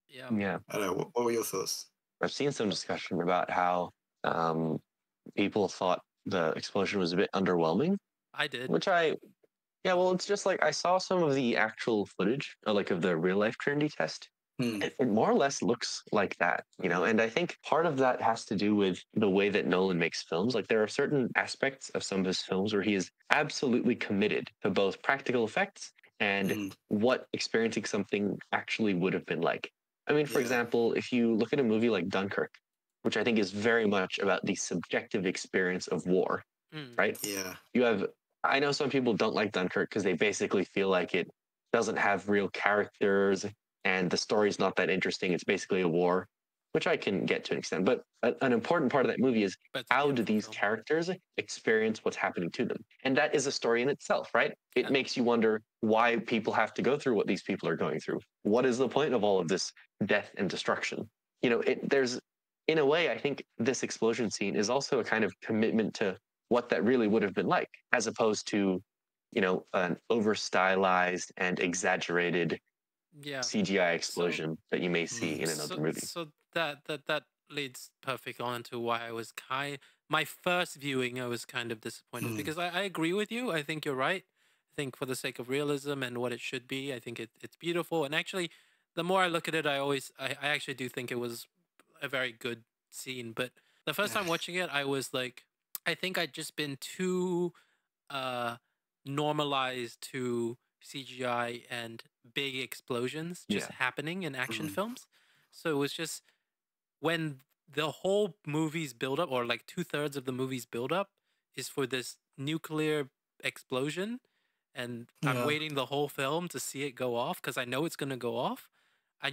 Yeah. Yeah. I don't know. What were your thoughts? I've seen some discussion about how people thought the explosion was a bit underwhelming. I did. It's just like I saw some of the actual footage, of the real life Trinity test. It more or less looks like that, and I think part of that has to do with the way that Nolan makes films. Like there are certain aspects of some of his films where he is absolutely committed to both practical effects and what experiencing something actually would have been like. I mean, for Yeah. example, if you look at a movie like Dunkirk, which I think is very much about the subjective experience of war, Mm. right? Yeah. You have, I know some people don't like Dunkirk because they basically feel like it doesn't have real characters and the story's not that interesting. It's basically a war, which I can get to an extent. But an important part of that movie is But it's a how do beautiful these film. characters experience what's happening to them? And that is a story in itself, right? It Yeah. makes you wonder why people have to go through what these people are going through. What is the point of all of this death and destruction? You know, there's, in a way, I think this explosion scene is also a kind of commitment to what that really would have been like, as opposed to, you know, an over stylized and exaggerated Yeah. CGI explosion that you may see Mm. in another So movie. so that leads perfect on to why I was my first viewing I was kind of disappointed Mm. because I agree with you. I think you're right. I think for the sake of realism and what it should be, I think it's beautiful. And actually, the more I look at it, I actually do think it was a very good scene. But the first time watching it, I was like, I think I'd just been too uh normalized to CGI and big explosions just Yeah. happening in action Mm. films. So it was just when the whole movie's build up, or like 2/3 of the movie's build up, is for this nuclear explosion, and I'm Yeah. waiting the whole film to see it go off because I know it's gonna go off. I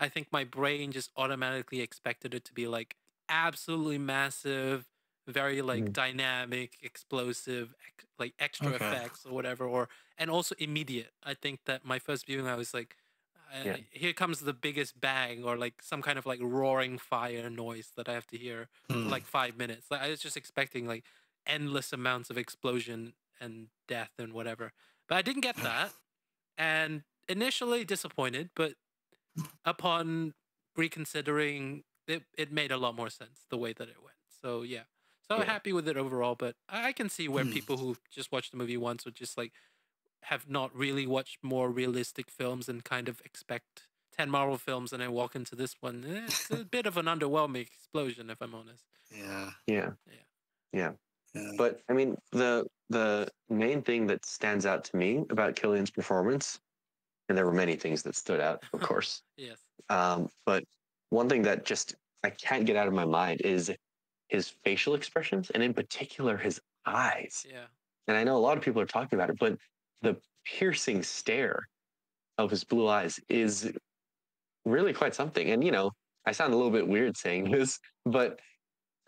think my brain just automatically expected it to be like absolutely massive, very like Mhm. dynamic, explosive, like extra Okay. effects or whatever, and also immediate. I think that my first viewing, I was like, Yeah. here comes the biggest bang, or like some kind of like roaring fire noise that I have to hear for Mm. like 5 minutes. Like I was just expecting like endless amounts of explosion and death and whatever, but I didn't get that, and initially disappointed, but upon reconsidering, it made a lot more sense the way that it went. So yeah, so Yeah. happy with it overall. But I can see where Mm. people who just watched the movie once would just like have not really watched more realistic films and kind of expect 10 Marvel films and then walk into this one. It's a bit of an underwhelming explosion, if I'm honest. Yeah. Yeah. Yeah. Yeah. Yeah. But I mean, the main thing that stands out to me about Killian's performance, and there were many things that stood out, of course. Yes. But one thing that just I can't get out of my mind is his facial expressions, and in particular his eyes. Yeah. And I know a lot of people are talking about it, but the piercing stare of his blue eyes is really quite something. And you know, I sound a little bit weird saying this, but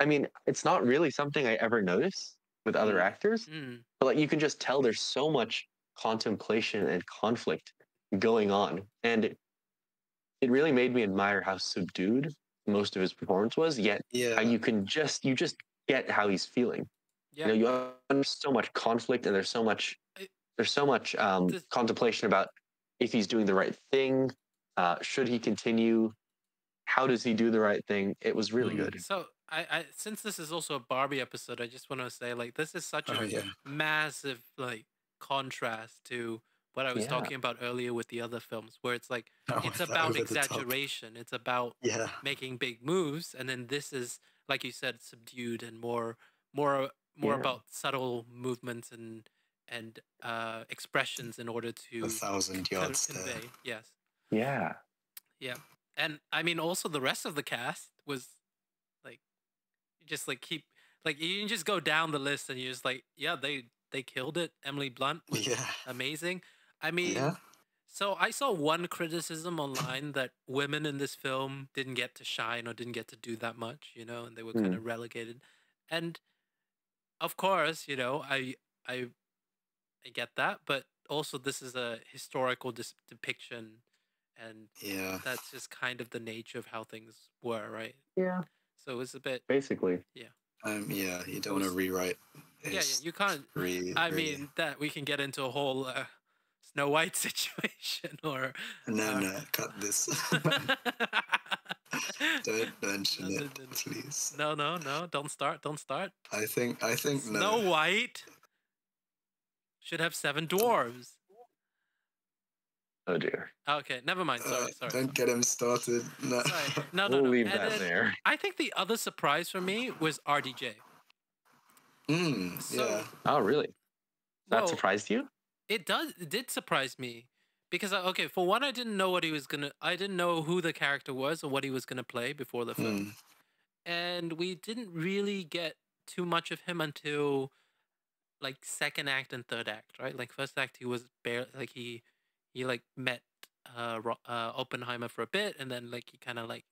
I mean, it's not really something I ever notice with other Mm. actors. Mm. But like you can just tell there's so much contemplation and conflict going on. And it really made me admire how subdued most of his performance was, yet how Yeah. you just get how he's feeling. Yeah. You know, you have so much conflict and there's so much This- contemplation about if he's doing the right thing, should he continue, how does he do the right thing. It was really Mm. good. So I since this is also a Barbie episode, I just want to say like this is such Oh a yeah. massive like contrast to what I was Yeah. talking about earlier with the other films, where it's like Oh, it's that about over the top. exaggeration, it's about Yeah. making big moves, and then this is like you said, subdued and more Yeah. about subtle movements and expressions in order to 1,000-yard stare. convey. Yes, Yeah. yeah, and I mean also the rest of the cast was like just like keep like you can just go down the list and you're just like yeah they killed it. Emily Blunt was Yeah. amazing. I mean, Yeah. so I saw one criticism online that women in this film didn't get to shine or didn't get to do that much, you know, and they were kind of relegated. And of course, you know, I I get that, but also this is a historical depiction, and Yeah. that's just kind of the nature of how things were, right? Yeah. So it was a bit Basically. Yeah. You don't want to was- rewrite. yeah, you can't. I Really. mean, that we can get into a whole Snow White situation or No. Cut this. Don't mention it, please. No, don't start. I think no. Snow White should have 7 dwarves. Oh dear. Okay, never mind. Sorry. Don't get him started. No. Sorry. No. We'll leave And that then there. I think the other surprise for me was RDJ. Mm, So, yeah. Oh really? That well, surprised you? It did surprise me because okay, for one, I didn't know I didn't know who the character was or what he was gonna play before the film, and we didn't really get too much of him until like second act and third act, right? Like first act, he was bare like he like met Oppenheimer for a bit, and then like he kind of like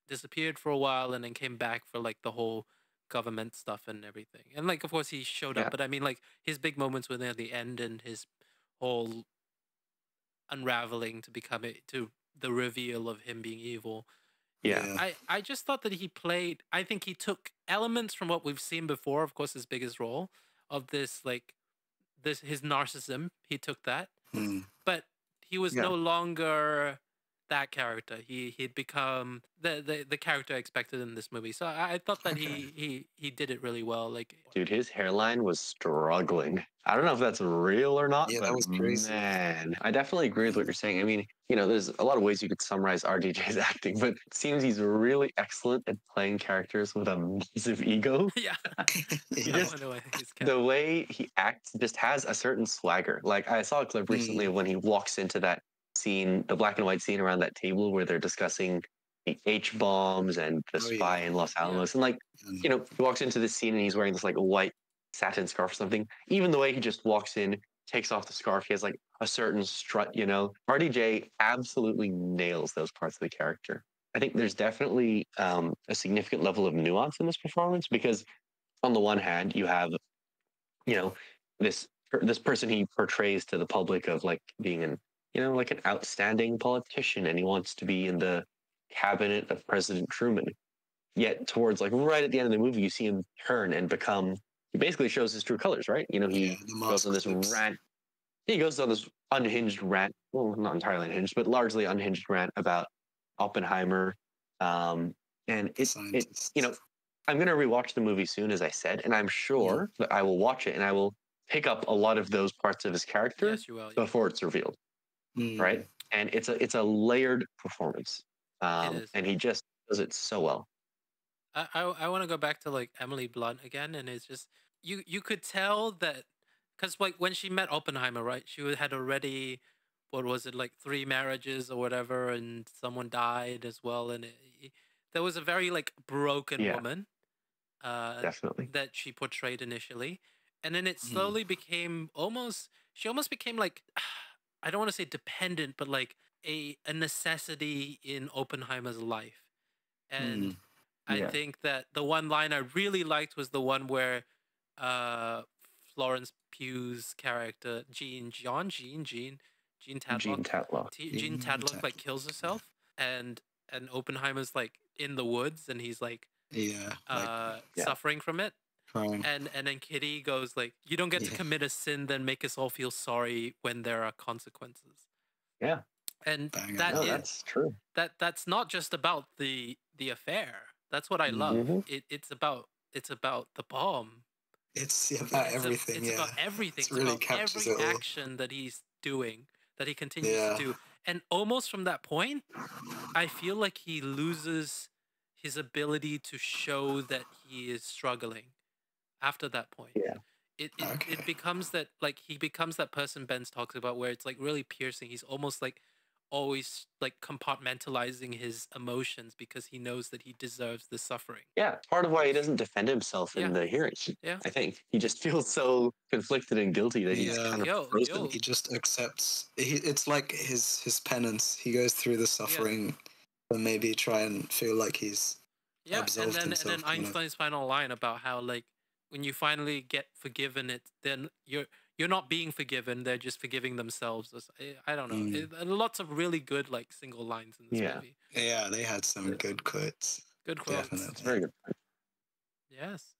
disappeared for a while, and then came back for like the whole government stuff and everything. And like, of course, he showed up, Yeah. but I mean, like his big moments were near the end, and his whole unraveling to become it to the reveal of him being evil. Yeah. I just thought that he played. I think he took elements from what we've seen before. Of course, his biggest role of this like this his narcissism. He took that, but he was Yeah. no longer that character. He'd become the character I expected in this movie. So I thought that he did it really well. Like, Dude, his hairline was struggling. I don't know if that's real or not, Yeah, but that was crazy. man, I definitely agree with what you're saying. I mean, there's a lot of ways you could summarize RDJ's acting, but it seems he's really excellent at playing characters with a massive ego. yeah, He I just, wonder why he's the way he acts just has a certain swagger. Like I saw a clip recently of when he walks into that scene, the black and white scene around that table where they're discussing the H bombs and the spy in Los Alamos, and like he walks into this scene and he's wearing this like white satin scarf or something. Even the way he just walks in, takes off the scarf, he has like a certain strut. RDJ absolutely nails those parts of the character. I think there's definitely a significant level of nuance in this performance because on the one hand you have this person he portrays to the public of like being like an outstanding politician, and he wants to be in the cabinet of President Truman. Yet towards like right at the end of the movie, you see him turn and become. He basically shows his true colors, right? He goes on this rant. He goes on this unhinged rant. Well, not entirely unhinged, but largely unhinged rant about Oppenheimer. And I'm going to rewatch the movie soon, as I said, and I'm sure that I will watch it and I will pick up a lot of those parts of his character before it's revealed, right? And it's a layered performance, and he just does it so well. I want to go back to like Emily Blunt again, and it's just you could tell that because like when she met Oppenheimer, right? She had already, what was it, like 3 marriages or whatever, and someone died as well, and there was a very like broken woman, definitely, that she portrayed initially, and then it slowly became she almost became like I don't want to say dependent, but like a necessity in Oppenheimer's life, and. I think that the one line I really liked was the one where Florence Pugh's character Jean Tadlock like kills herself, and Oppenheimer's like in the woods and he's like suffering from it. And then Kitty goes like, "You don't get to commit a sin, then make us all feel sorry when there are consequences." Yeah, and that's true. That's not just about the affair. That's what I love. It's about the bomb. It's about everything. It's about everything. It's really about every action that he's doing, that he continues to do. And almost from that point, I feel like he loses his ability to show that he is struggling after that point. Yeah. It becomes that, like, he becomes that person Ben's talks about where it's like really piercing. He's almost like always like compartmentalizing his emotions because he knows that he deserves the suffering. Yeah, part of why he doesn't defend himself in the hearing. I think he just feels so conflicted and guilty that he's kind of frozen. He just accepts. It's like his penance. He goes through the suffering, and maybe try and feel like he's absolved himself. And then Einstein's final line about how like when you finally get forgiven, then you're not being forgiven. They're just forgiving themselves. I don't know. Lots of really good like single lines in this movie. Yeah, they had some good quotes. Good quotes. Definitely. It's very good. Yes.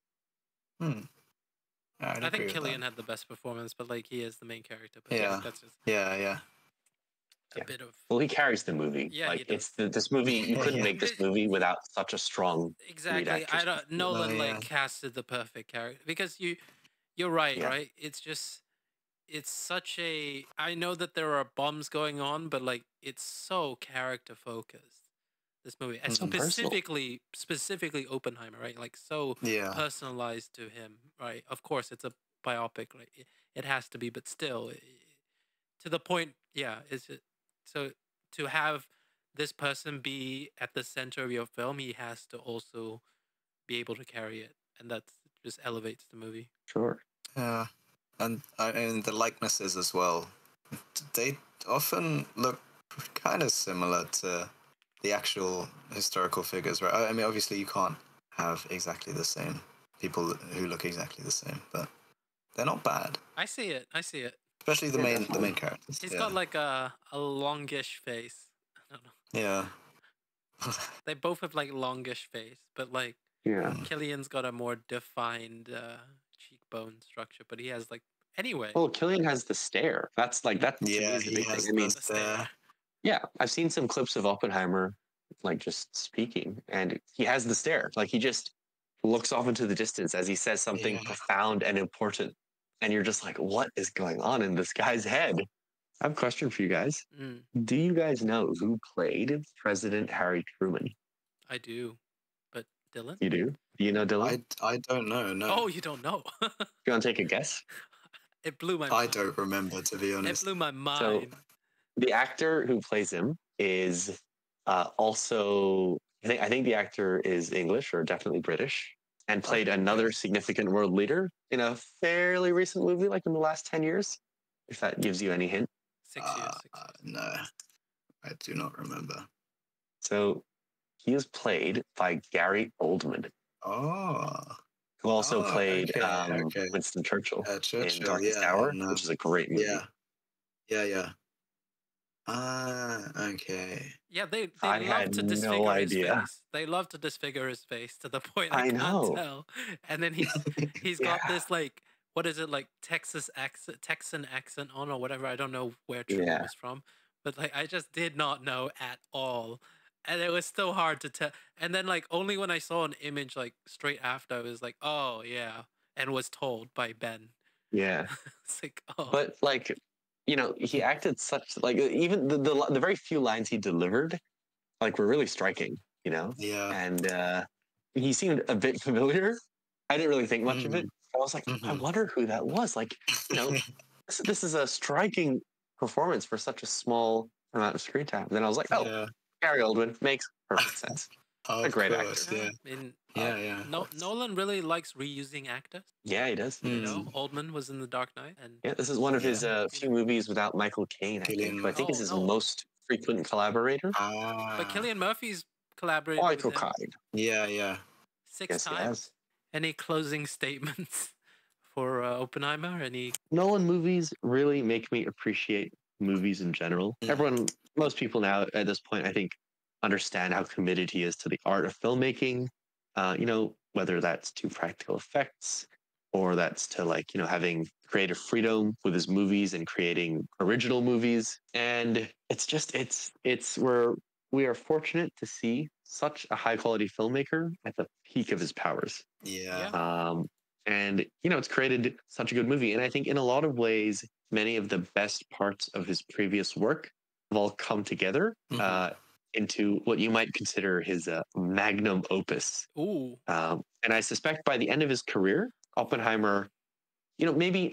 I think Killian had the best performance, but like he is the main character. But that's just a bit of. Well, he carries the movie. Yeah, like it's this movie. You couldn't make this movie without such a strong. Exactly. Nolan like casted the perfect character because you're right. Right. It's just. It's such a. I know that there are bombs going on, but like it's so character focused. This movie, and specifically Oppenheimer, right? Like so personalized to him, right? Of course, it's a biopic, right? It has to be, but still, to the point. Yeah, is it so to have this person be at the center of your film, he has to also be able to carry it, and that just elevates the movie. Sure. Yeah, and the likenesses as well. They often look kind of similar to the actual historical figures, right? I mean, obviously, you can't have exactly the same people who look exactly the same, but they're not bad. I see it. I see it. Especially the Yeah, main definitely. characters. He's yeah. got like a longish face. I don't know. Yeah. They both have like longish face, but like Yeah. Killian's got a more defined cheekbone structure, but he has like anyway. Well, Killian has the stare. That's to me Yeah, is the he big has thing. I mean, the stare. yeah, I've seen some clips of Oppenheimer, like just speaking, and he has the stare. Like he just looks off into the distance as he says something Yeah. profound and important, and you're just like, what is going on in this guy's head? I have a question for you guys. Mm, Do you guys know who played President Harry Truman? I do, but Dylan. You do? Do you know Dylan? I don't know. No. Oh, you don't know? You want to take a guess? It blew my. I mind. don't remember, to be It honest. blew my So mind. the actor who plays him is also I think the actor is English or definitely British and played another significant world leader in a fairly recent movie, like in the last 10 years, if that gives you any hint. 6 years. 6 years. No, I do not remember. So he is played by Gary Oldman, Oh, who also played okay. Winston Churchill in Churchill, Darkest yeah, Hour, and, which is a great movie. yeah. Okay. Yeah, they I love had to no disfigure his idea. face. They love to disfigure his face to the point I I can't know. tell. And then he's got Yeah. this like what is it like Texan accent on or whatever. I don't know where Truman Yeah. was from, but like I just did not know at all, and it was still hard to tell. And then like only when I saw an image like straight after, I was like, oh yeah, and was told by Ben. Yeah. It's like oh, But like, he acted such like even the very few lines he delivered like were really striking, Yeah. and he seemed a bit familiar. I didn't really think much of it. I was like, I wonder who that was. Like, this is a striking performance for such a small amount of screen time. Then I was like, oh, Yeah. Gary Oldman makes perfect sense. A great actor. Yeah. I mean, Yeah. Nolan really likes reusing actors. Yeah, he does. You know, Oldman was in The Dark Knight, and Yeah, this is one of his few movies without Michael Caine, I think. Cillian Who I think is his no. most frequent collaborator. but Cillian Murphy's collaborated Michael with him Caine. Yeah. 6 Yes, he times. has. Any closing statements for Oppenheimer? Any? Nolan movies really make me appreciate movies in general. Most people now at this point, I think, understand how committed he is to the art of filmmaking. Whether that's to practical effects or that's to having creative freedom with his movies and creating original movies. And we are fortunate to see such a high quality filmmaker at the peak of his powers. Yeah. And it's created such a good movie. And I think in a lot of ways, many of the best parts of his previous work have all come together into what you might consider his magnum opus. Ooh. And I suspect by the end of his career, Oppenheimer, maybe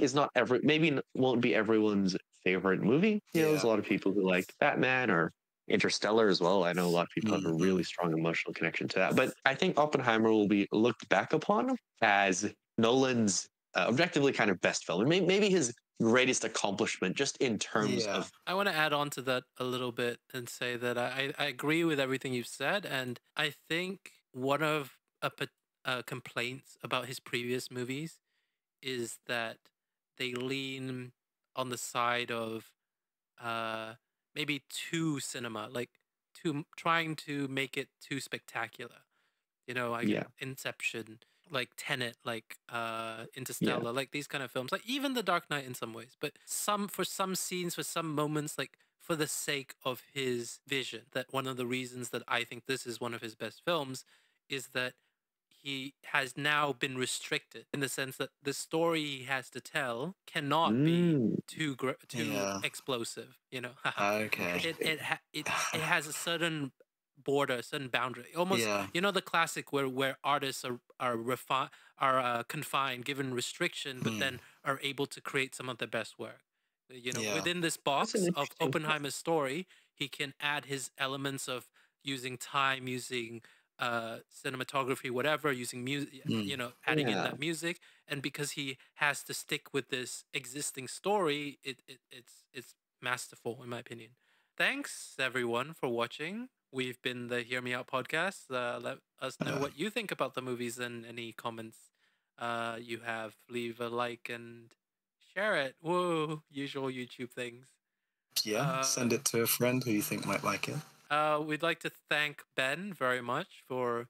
won't be everyone's favorite movie. There's a lot of people who like Batman or Interstellar as well. I know a lot of people have a really strong emotional connection to that. But I think Oppenheimer will be looked back upon as Nolan's objectively kind of best film. Maybe his greatest accomplishment just in terms of... I want to add on to that a little bit and say that I agree with everything you've said. And I think one of complaints about his previous movies is that they lean on the side of maybe too cinema, like trying to make it too spectacular. Inception, like Tenet, like Interstellar, like these kind of films, like even The Dark Knight in some ways. But for some scenes, for some moments, like for the sake of his vision, that one of the reasons that I think this is one of his best films is that he has now been restricted in the sense that the story he has to tell cannot be too explosive. Okay. It has a certain border, a certain boundary. Almost, the classic where artists are confined, given restriction, but then are able to create some of their best work. Yeah. within this That's box an of interesting point. Oppenheimer's story, he can add his elements of using time, using cinematography, whatever, using music, adding in Yeah. that music. And because he has to stick with this existing story, it's masterful in my opinion. Thanks everyone for watching. We've been the Hear Me Out podcast. Let us know Uh, what you think about the movies and any comments you have. Leave a like and share it. Whoa, usual YouTube things. yeah, send it to a friend who you think might like it. We'd like to thank Ben very much for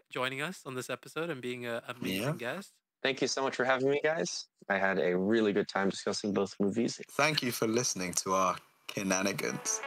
joining us on this episode and being an amazing guest. Thank you so much for having me, guys. I had a really good time discussing both movies. Thank you for listening to our shenanigans.